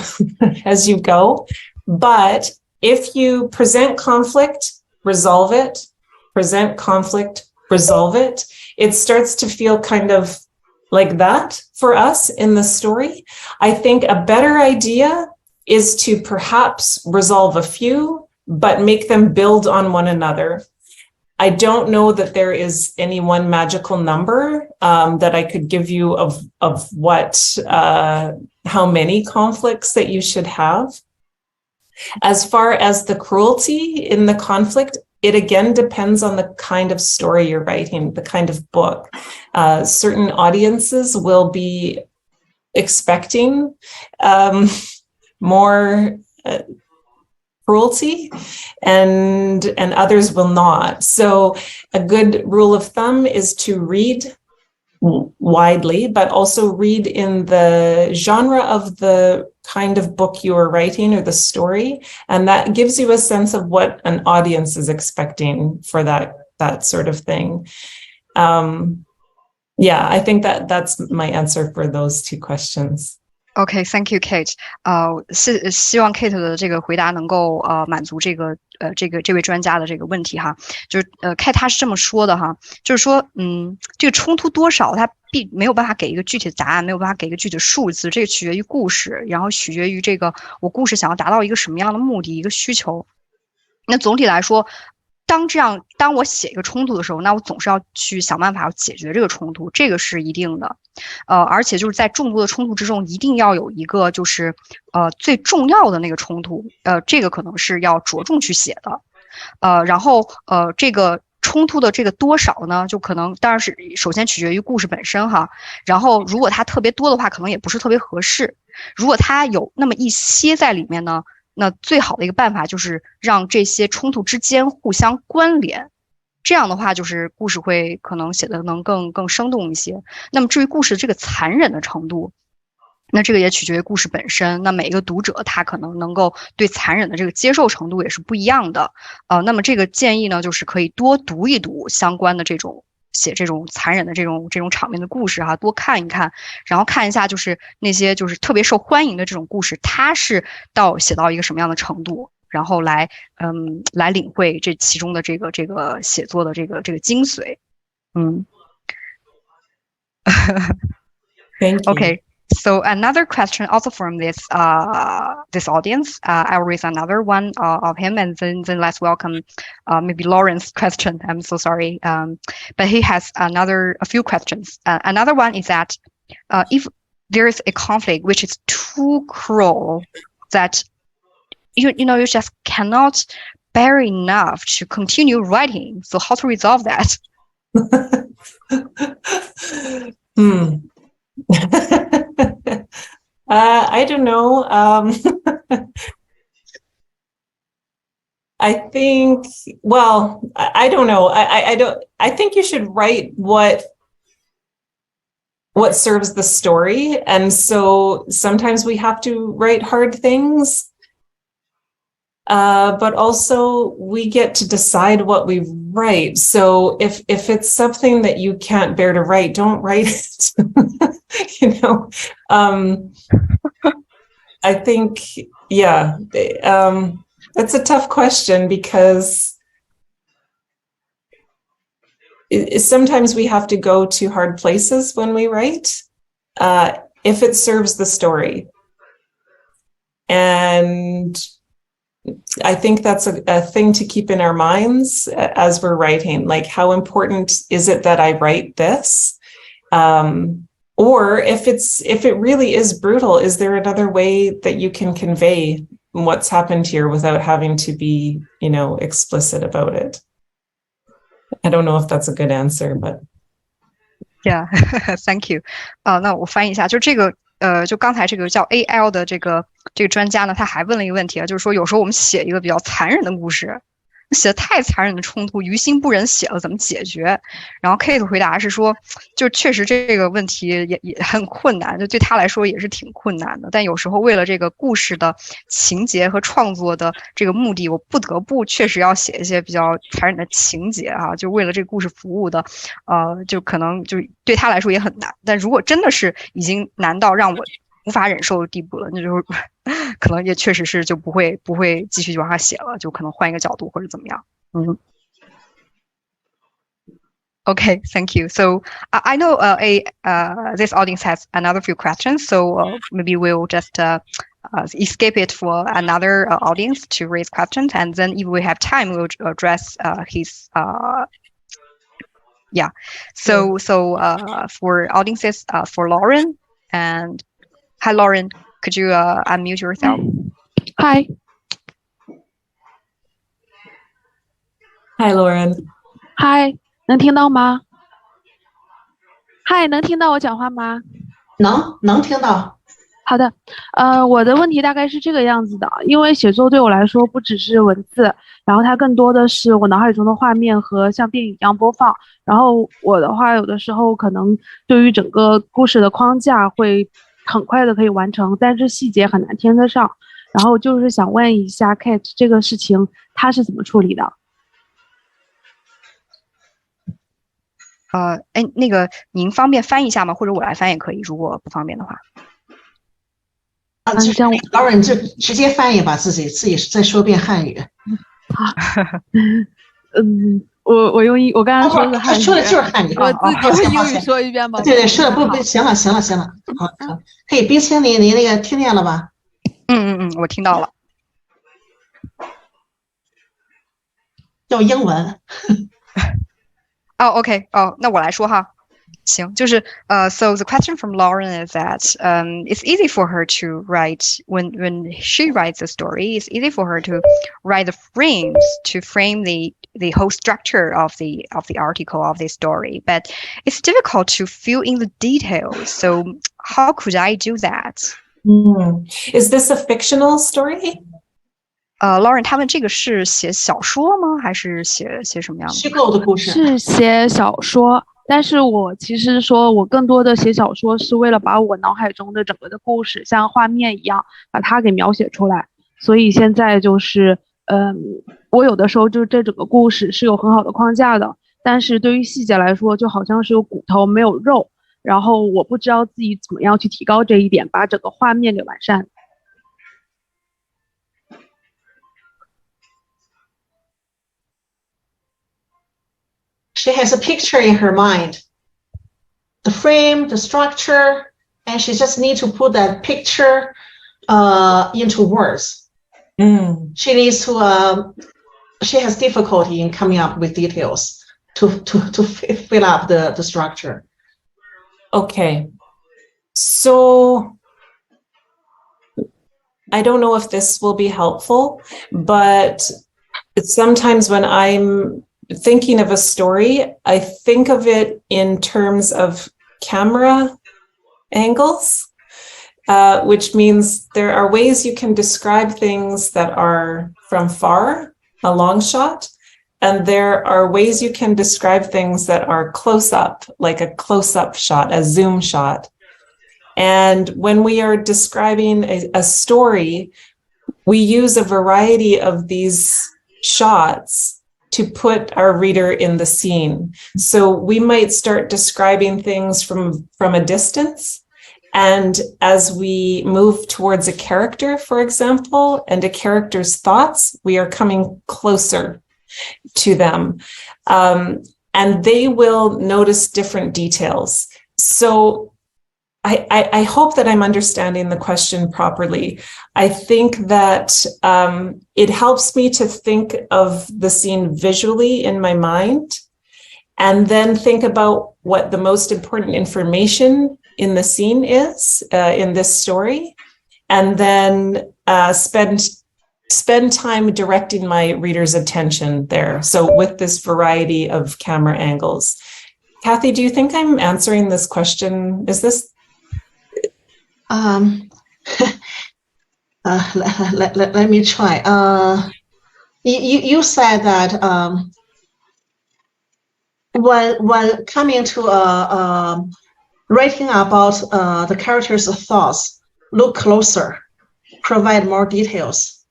as you go. But if you present conflict, resolve it, present conflict, resolve it, it starts to feel kind of like that for us in the story. I think a better idea is to perhaps resolve a few, but make them build on one another. I don't know that there is any one magical number that I could give you of what, how many conflicts that you should have. As far as the cruelty in the conflict, it again depends on the kind of story you're writing, the kind of book. Certain audiences will be expecting more cruelty and others will not. So a good rule of thumb is to read widely, but also read in the genre of the kind of book you are writing or the story. And that gives you a sense of what an audience is expecting for that sort of thing. Yeah, I think that's my answer for those two questions. Okay, thank you, Kate. 希望 Kate 的这个回答能够满足这位专家的这个问题哈。就是Kate 他是这么说的哈，就是说这个冲突多少，他没有办法给一个具体的答案，没有办法给一个具体的数字，这个取决于故事，然后取决于这个我故事想要达到一个什么样的目的，一个需求。那总体来说，当我写一个冲突的时候，那我总是要去想办法要解决这个冲突，这个是一定的。而且就是在众多的冲突之中，一定要有一个就是最重要的那个冲突，这个可能是要着重去写的。然后这个冲突的这个多少呢，就可能当然是首先取决于故事本身哈。然后如果它特别多的话，可能也不是特别合适。如果它有那么一些在里面呢，那最好的一个办法就是让这些冲突之间互相关联，这样的话就是故事会可能写的能更生动一些。那么至于故事这个残忍的程度，那这个也取决于故事本身，那每一个读者他可能能够对残忍的这个接受程度也是不一样的。那么这个建议呢，就是可以多读一读相关的这种写这种残忍的这种场面的故事哈，多看一看，然后看一下就是那些就是特别受欢迎的这种故事，它是写到一个什么样的程度，然后来领会这其中的这个写作的这个精髓。Thank you. Okay. So another question also from this audience. I'll read another one of him, and then let's welcome maybe Lauren's question. I'm so sorry, but he has a few questions. Another one is that if there is a conflict which is too cruel that you just cannot bear enough to continue writing, so how to resolve that? I don't know. I think, well, I don't know. I think you should write what serves the story. And so sometimes we have to write hard things. But also we get to decide what we write. So if it's something that you can't bear to write, don't write it. I think, yeah, that's a tough question because sometimes we have to go to hard places when we write, if it serves the story. And I think that's a thing to keep in our minds as we're writing, like how important is it that I write this? Or if it really is brutal, is there another way that you can convey what's happened here without having to be, explicit about it? I don't know if that's a good answer, but yeah, thank you. 那我翻译一下，就这个就刚才这个叫 AL 的这个专家呢，他还问了一个问题啊，就是说有时候我们写一个比较残忍的故事，写的太残忍的冲突，于心不忍写了，怎么解决？然后 Kate 回答是说，就确实这个问题也很困难，就对他来说也是挺困难的。但有时候为了这个故事的情节和创作的这个目的，我不得不确实要写一些比较残忍的情节啊，就为了这个故事服务的，就可能就对他来说也很难。但如果真的是已经难到让我无法忍受的地步了，那就是可能也确实是就不会继续往下写了，就可能换一个角度或者怎么样。Okay, thank you. So I know this audience has another few questions, so maybe we'll just escape it for another audience to raise questions, and then if we have time, we'll address his. Yeah. So for audiences, for Lauren and hi Lauren, could you unmute yourself? Hi. Hi Lauren. Hi. 能听到吗？嗨，能听到我讲话吗？能听到。好的，我的问题大概是这个样子的，因为写作对我来说不只是文字，然后它更多的是我脑海中的画面和像电影一样播放。然后我的话，有的时候可能对于整个故事的框架会很快的可以完成，但是细节很难添得上。然后就是想问一下 Kate 这个事情他是怎么处理的？那个您方便翻译一下吗？或者我来翻也可以，如果不方便的话。这样Lauren就直接翻译吧，自己再说遍汉语。我刚刚说的汉语，说的就是汉语，我自己用英语说一遍吧。对，说的不行了，好，可以冰清您那个听见了吧？我听到了。要英文。OK， 那我来说哈，行，就是so the question from Lauren is that it's easy for her to write when she writes a story, it's easy for her to write the frames to frame the whole structure of the article of the story, but it's difficult to fill in the details. So how could I do that? Is this a fictional story? Lauren 他们这个是写小说吗？还是写什么样的？虚构的故事。是写小说，但是我其实说我更多的写小说是为了把我脑海中的整个的故事像画面一样把它给描写出来。所以现在就是我有的时候就是这整个故事是有很好的框架的，但是对于细节来说就好像是有骨头没有肉，然后我不知道自己怎么样去提高这一点，把整个画面给完善。She has a picture in her mind, the frame, the structure, and she just needs to put that picture into words. She needs to. She has difficulty in coming up with details to fill up the structure. Okay, so I don't know if this will be helpful, but sometimes when I'm thinking of a story, I think of it in terms of camera angles, which means there are ways you can describe things that are from far, a long shot, and there are ways you can describe things that are close up, like a close-up shot, a zoom shot. And when we are describing a story, we use a variety of these shots to put our reader in the scene. So we might start describing things from a distance. And as we move towards a character, for example, and a character's thoughts, we are coming closer to them. And they will notice different details. So I hope that I'm understanding the question properly. I think that it helps me to think of the scene visually in my mind and then think about what the most important information in the scene is in this story, and then spend time directing my reader's attention there. So with this variety of camera angles. Kathy, do you think I'm answering this question? Is this let me try. You said that when coming to writing about the character's thoughts, look closer, provide more details.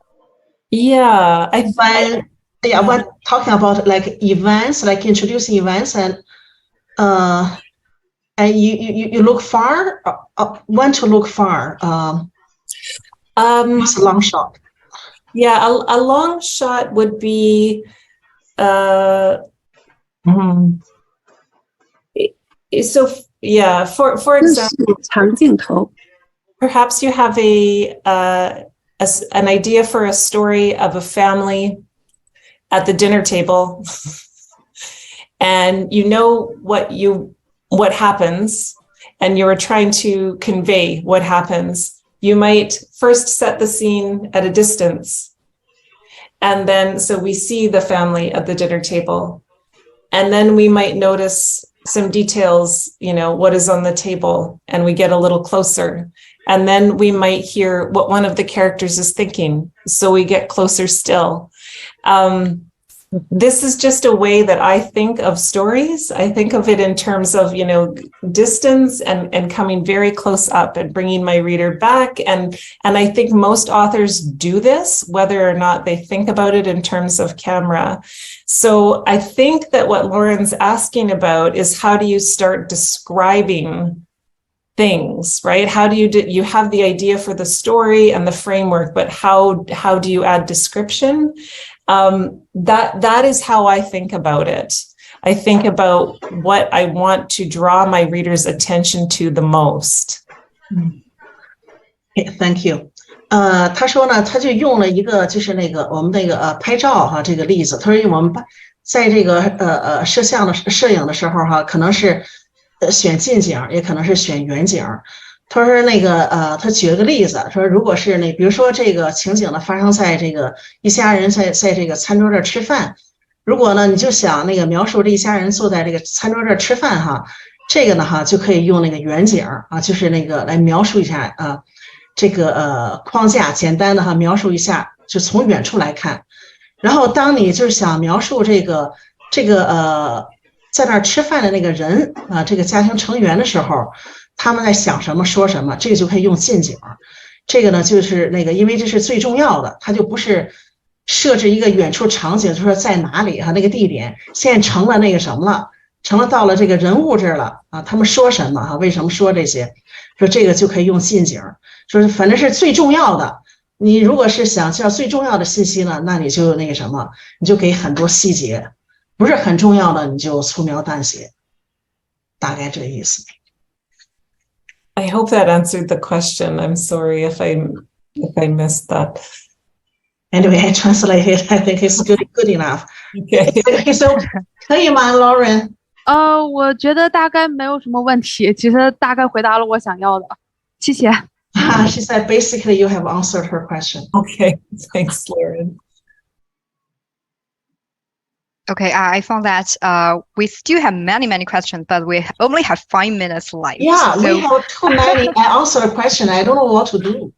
Yeah, when talking about like events, like introducing events, and And you look far, want to look far. What's a long shot? Yeah, a long shot would be so yeah, for example, 长镜头 perhaps you have an idea for a story of a family at the dinner table, and you know what happens, and you're trying to convey what happens. You might first set the scene at a distance, and then so we see the family at the dinner table, and then we might notice some details, what is on the table, and we get a little closer, and then we might hear what one of the characters is thinking, so we get closer still. This is just a way that I think of stories. I think of it in terms of, distance and coming very close up and bringing my reader back. And I think most authors do this, whether or not they think about it in terms of camera. So I think that what Lauren's asking about is how do you start describing things, right? How do you have the idea for the story and the framework, but how do you add description? That is how I think about it. I think about what I want to draw my reader's attention to the most. Thank you. 他说呢，他就用了一个就是我们拍照哈这个例子。他说我们在这个摄影的时候哈，可能是选近景，也可能是选远景。他说他举了个例子，说如果是比如说这个情景呢发生在这个一家人在这个餐桌这儿吃饭，如果呢你就想描述这一家人坐在这个餐桌这儿吃饭哈，这个呢哈就可以用远景啊，就是来描述一下这个框架，简单的描述一下，就从远处来看。然后当你就是想描述这个在那儿吃饭的那个人啊，这个家庭成员的时候，他们在想什么说什么，这个就可以用近景。这个呢就是因为这是最重要的，它就不是设置一个远处场景，就说在哪里那个地点，现在成了什么了，成了到了这个人物这儿了啊，他们说什么为什么说这些，说这个就可以用近景，说反正是最重要的。你如果是想知道最重要的信息呢，那你就你就给很多细节，不是很重要的你就粗描淡写，大概这个意思。I hope that answered the question. I'm sorry if I missed that. Anyway, I translated. I think it's good enough. Okay. So 可以吗 ，Lauren？ 我觉得大概没有什么问题，其实大概回答了我想要的，谢谢。She said basically you have answered her question. Okay, thanks, Lauren. Okay, I found that we still have many questions, but we only have 5 minutes left. Yeah, so we have too many. I answered a question. I don't know what to do.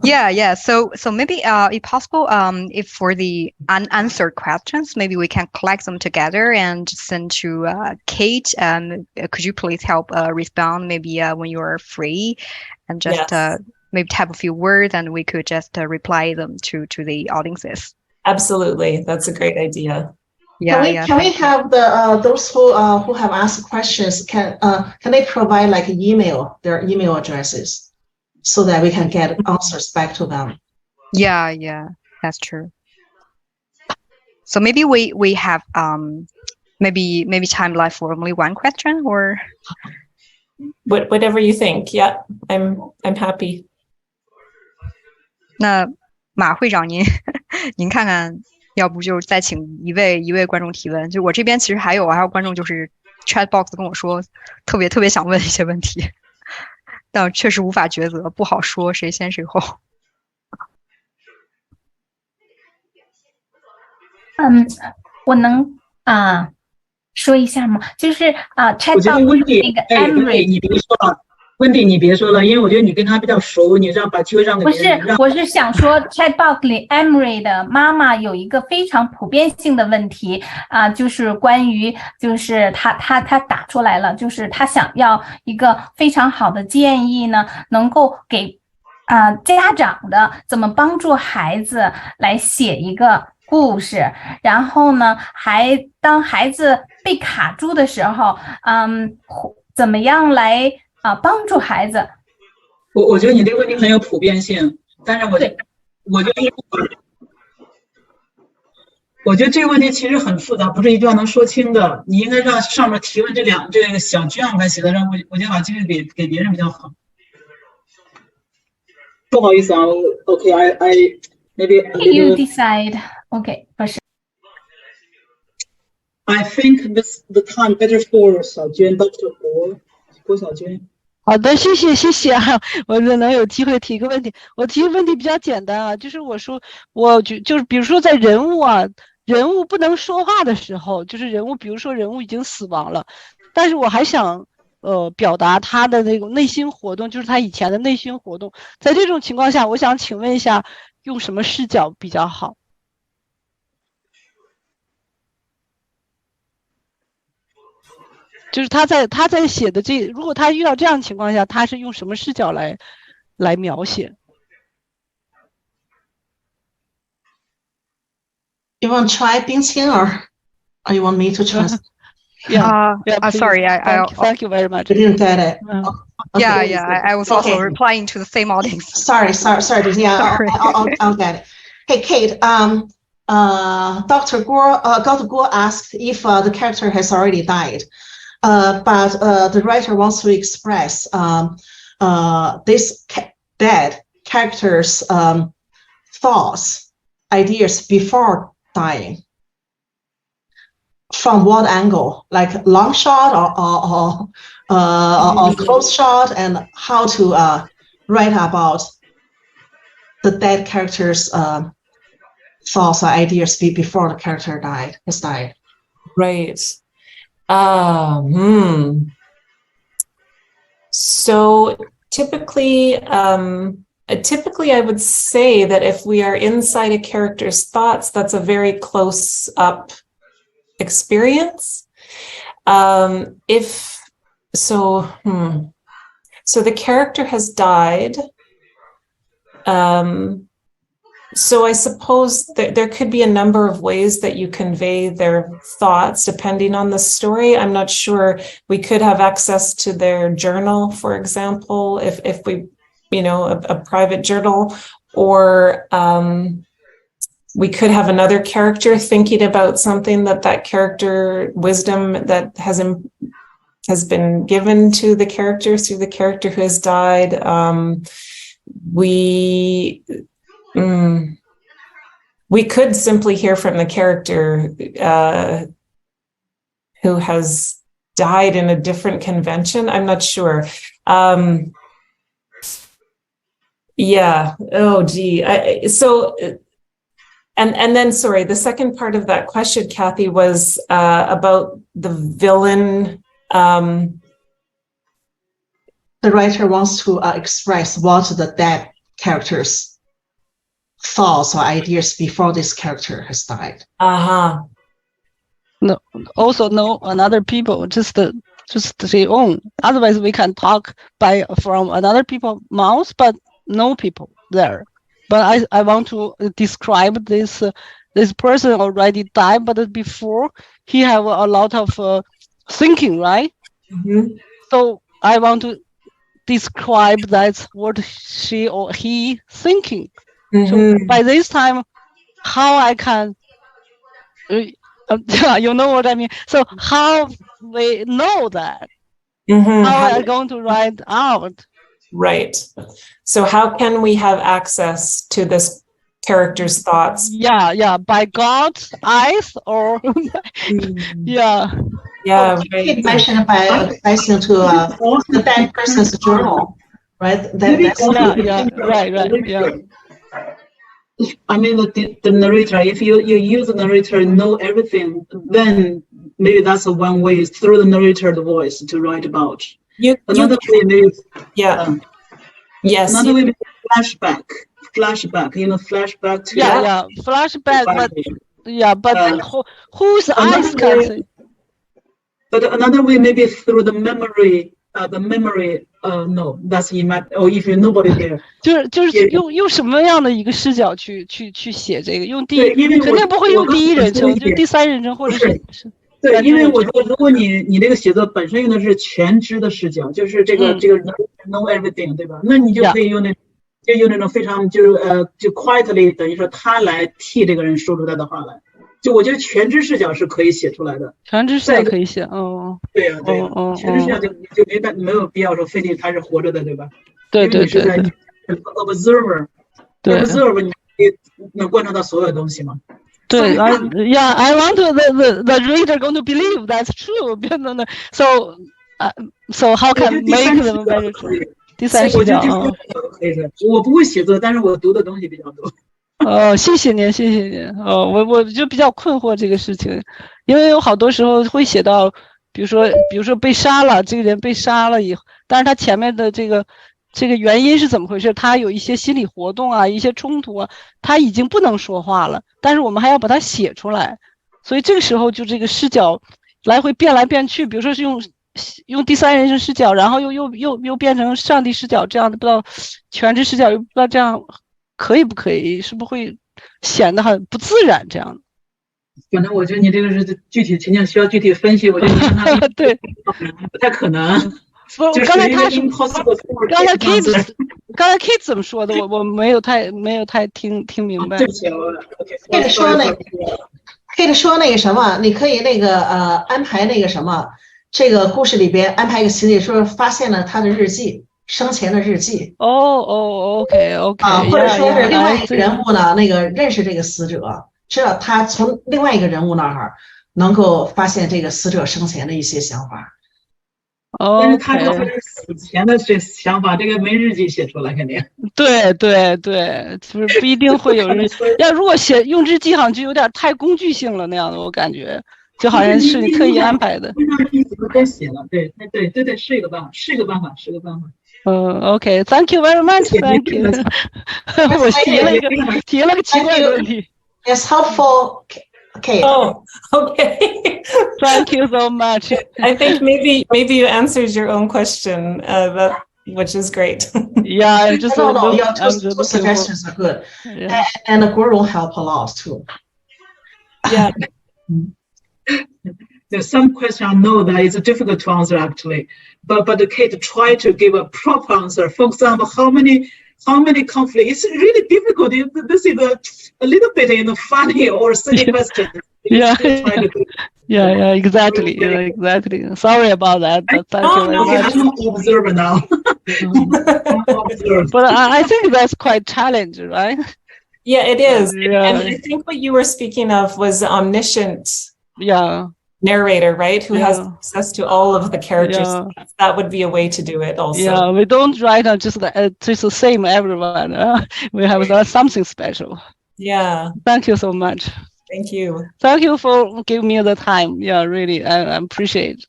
Yeah. So maybe if possible, if for the unanswered questions, maybe we can collect them together and send to Kate. Could you please help respond maybe when you are free, and just maybe type a few words, and we could just reply them to the audiences. Absolutely, that's a great idea. Yeah. Can we have those who have asked questions? Can they provide their email addresses so that we can get answers back to them? Yeah, that's true. So maybe we have maybe time left for only one question, or whatever you think. Yeah, I'm happy. 那马会长您看看。要不就再请一位观众提问，就我这边其实还有观众就是 chat box 跟我说特别想问一些问题，但确实无法抉择，不好说谁先谁后。我能说一下吗？就是chat box 那个 Emery， 你别说了。温迪，你别说了，因为我觉得你跟他比较熟，你把机会让给别人。我是想说 ，Chatbox 里 Emery 的妈妈有一个非常普遍性的问题就是关于就是他打出来了，就是他想要一个非常好的建议呢，能够给家长的怎么帮助孩子来写一个故事，然后呢，当孩子被卡住的时候，怎么样来帮助孩子？我觉得你这个问题很有普遍性，但是我觉得这个问题其实很复杂，不是一句话能说清的。你应该让上面提问这个小句样来写的，让我就把机会给别人比较好。不好意思啊 ，OK， I maybe you decide. OK， 不是。I think the time better for 小娟 Dr. 郭小娟。好的，谢谢啊！我能有机会提个问题，我提个问题比较简单啊，就是就是比如说在人物不能说话的时候，就是比如说人物已经死亡了，但是我还想表达他的那种内心活动，就是他以前的内心活动。在这种情况下，我想请问一下，用什么视角比较好？就是他在写的如果他遇到这样的情况下，他是用什么视角来描写？ You want to try 冰清 or you want me to translate? Sorry, thank you very much. I didn't get it. Okay. I was also replying to the same audience. Sorry. Yeah, I'll get it. Hey, Kate. Dr. Guo asked if the character has already died. But the writer wants to express this dead character's thoughts, ideas before dying. From what angle? Like long shot or close shot, and how to write about the dead character's thoughts or ideas before the character has died. Right. So typically I would say that if we are inside a character's thoughts, that's a very close up experience. So the character has died. So I suppose there could be a number of ways that you convey their thoughts depending on the story. I'm not sure. We could have access to their journal, for example, if we, a private journal, or we could have another character thinking about something that character wisdom that has been given to the character through the character who has died. We could simply hear from the character who has died in a different convention. I'm not sure. Yeah. Oh, gee. And then, sorry, the second part of that question, Kathy, was about the villain. The writer wants to express what the dead character's thoughts or ideas before this character has died. No, also no another people, just their own. Otherwise, we can talk from another people's mouth, but no people there. But I want to describe this person already died, but before he have a lot of thinking, right? Mm-hmm. So I want to describe that's what she or he thinking. Mm-hmm. So by this time, how I can, you know what I mean? So how we know that? Mm-hmm. How are going to write out? Right. So how can we have access to this character's thoughts? Yeah, by God's eyes or yeah. Well, right. Mentioned by accessing to the dead person's journal, right? Right. Yeah. I mean, the narrator, if you use the narrator and know everything, then maybe that's one way, is through the narrator the voice to write about. Another way maybe, yes. Another way maybe flashback, flashback to flashback, but whose eyes can see? But another way maybe through the memory. No, that's or if you nobody there. 就是用什么样的一个视角去写这个？用肯定不会用第一人称，就第三人称或者是。对，因为我觉得如果你这个写作本身用的是全知的视角，就是这个know everything， 对吧？那你就可以用那种非常就 quietly， 等于说他来替这个人说出他的话来。就我觉得全知视角是可以写出来的，全知视角可以写，对呀，全知视角就没有必要说非得他是活着的，对吧？对，你是在 observer， 你能观察到所有东西吗？对，I want the reader going to believe that's true. So how can make them very true? 第三视角我不会写作，但是我读的东西比较多。谢谢您。我就比较困惑这个事情，因为有好多时候会写到，比如说被杀了，这个人被杀了以后，但是他前面的这个原因是怎么回事？他有一些心理活动啊，一些冲突啊，他已经不能说话了，但是我们还要把它写出来，所以这个时候就这个视角来回变来变去，比如说是用第三人称视角，然后又变成上帝视角，这样的不知道全知视角，又不知道这样可以不可以，是不是会显得很不自然这样？反正我觉得你这个是具体情境需要具体分析，我觉得你跟他对不太可能。不，刚才 Kate 怎么说的？我没有太听明白。对不起，Kate 说那个什么，你可以安排那个什么，这个故事里边安排一个情节，说发现了他的日记，生前的日记。OK 或者说是另外一个人物呢，认识这个死者，知道他从另外一个人物那儿能够发现这个死者生前的一些想法。但是他就是死前的这想法，这个没日记写出来肯定。对，就是不一定会有日记。如果用日记，好像就有点太工具性了那样的，我感觉就好像是你特意安排的。都写了，对，是一个办法。OK，Thank you very much，Thank you。我提了个奇怪的问题。It's helpful. Okay. Oh, okay. Thank you so much. I think maybe you answered your own question, which is great. Yeah, just your two suggestions are good, and the Guru will help a lot too. Yeah. There's some question I know that is difficult to answer actually, but Kate try to give a proper answer. For example, how many conflicts? It's really difficult. This is a little bit funny or silly question. Yeah, exactly. Sorry about that. But thank you very much. I'm an observer now. But I think that's quite challenging, right? Yeah, it is. Yeah. And I think what you were speaking of was omniscient. Yeah. Narrator, right? Who has access to all of the characters. Yeah. That would be a way to do it also. Yeah, we don't write just the same everyone. We have something special. Yeah. Thank you so much. Thank you. Thank you for giving me the time. Yeah, really, I appreciate it.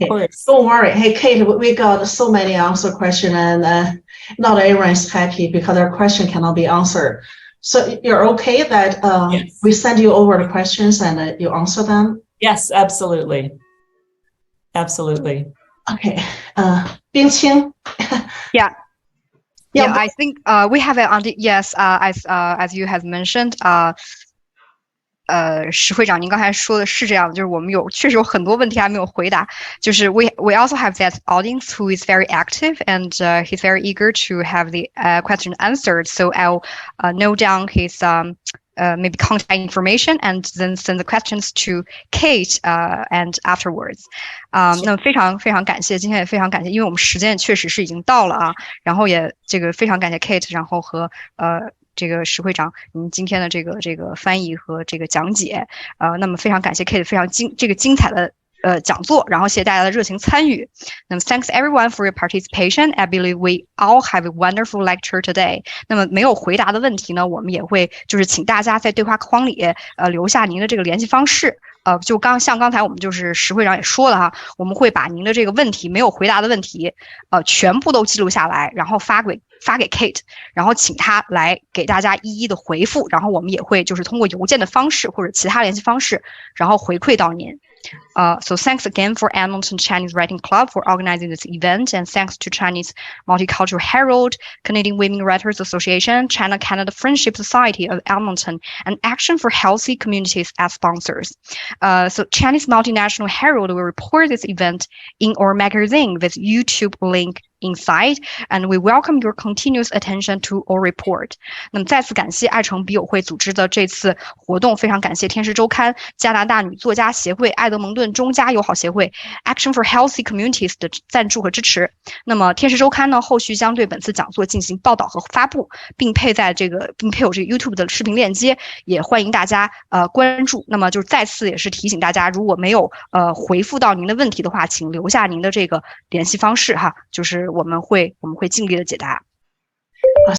Of course. Don't worry. Hey, Kate, we got so many answer questions and not everyone is happy because their question cannot be answered. So you're okay that yes. We send you over the questions and you answer them? Yes, absolutely. Absolutely. Okay. Bingqing. Yeah. Yeah, I think we have it on the yes, as you have mentioned, 石会长您刚才说的是这样的，就是我们确实有很多问题还没有回答，就是 we also have that audience who is very active and he's very eager to have the question answered, so I'll note down his maybe contact information and then send the questions to Kate and afterwards. 那么非常非常感谢，今天也非常感谢，因为我们时间确实是已经到了啊，然后也这个非常感谢 Kate， 然后和这个石会长您今天的这个翻译和这个讲解，那么非常感谢 Kate 非常精彩的讲座，然后谢谢大家的热情参与。那么 thanks everyone for your participation. I believe we all have a wonderful lecture today. 那么没有回答的问题呢，我们也会就是请大家在对话框里留下您的这个联系方式。就像刚才我们就是石会长也说了哈，我们会把您的这个问题没有回答的问题，全部都记录下来，然后发给 Kate， 然后请他来给大家一一的回复，然后我们也会就是通过邮件的方式或者其他联系方式，然后回馈到您。So thanks again for Edmonton Chinese Writing Club for organizing this event, and thanks to Chinese Multicultural Herald, Canadian Women Writers Association, China-Canada Friendship Society of Edmonton, and Action for Healthy Communities as sponsors. So Chinese Multinational Herald will report this event in our magazine with YouTube link inside, and we welcome your continuous attention to our report. 那么再次感谢爱城笔友会组织的这次活动，非常感谢天使周刊、加拿大女作家协会、爱德蒙顿中加友好协会、Action for Healthy Communities 的赞助和支持。那么天使周刊呢，后续将对本次讲座进行报道和发布，并配有这个 YouTube 的视频链接，也欢迎大家关注。那么就是再次也是提醒大家，如果没有回复到您的问题的话，请留下您的这个联系方式哈，就是我们会尽力的解答。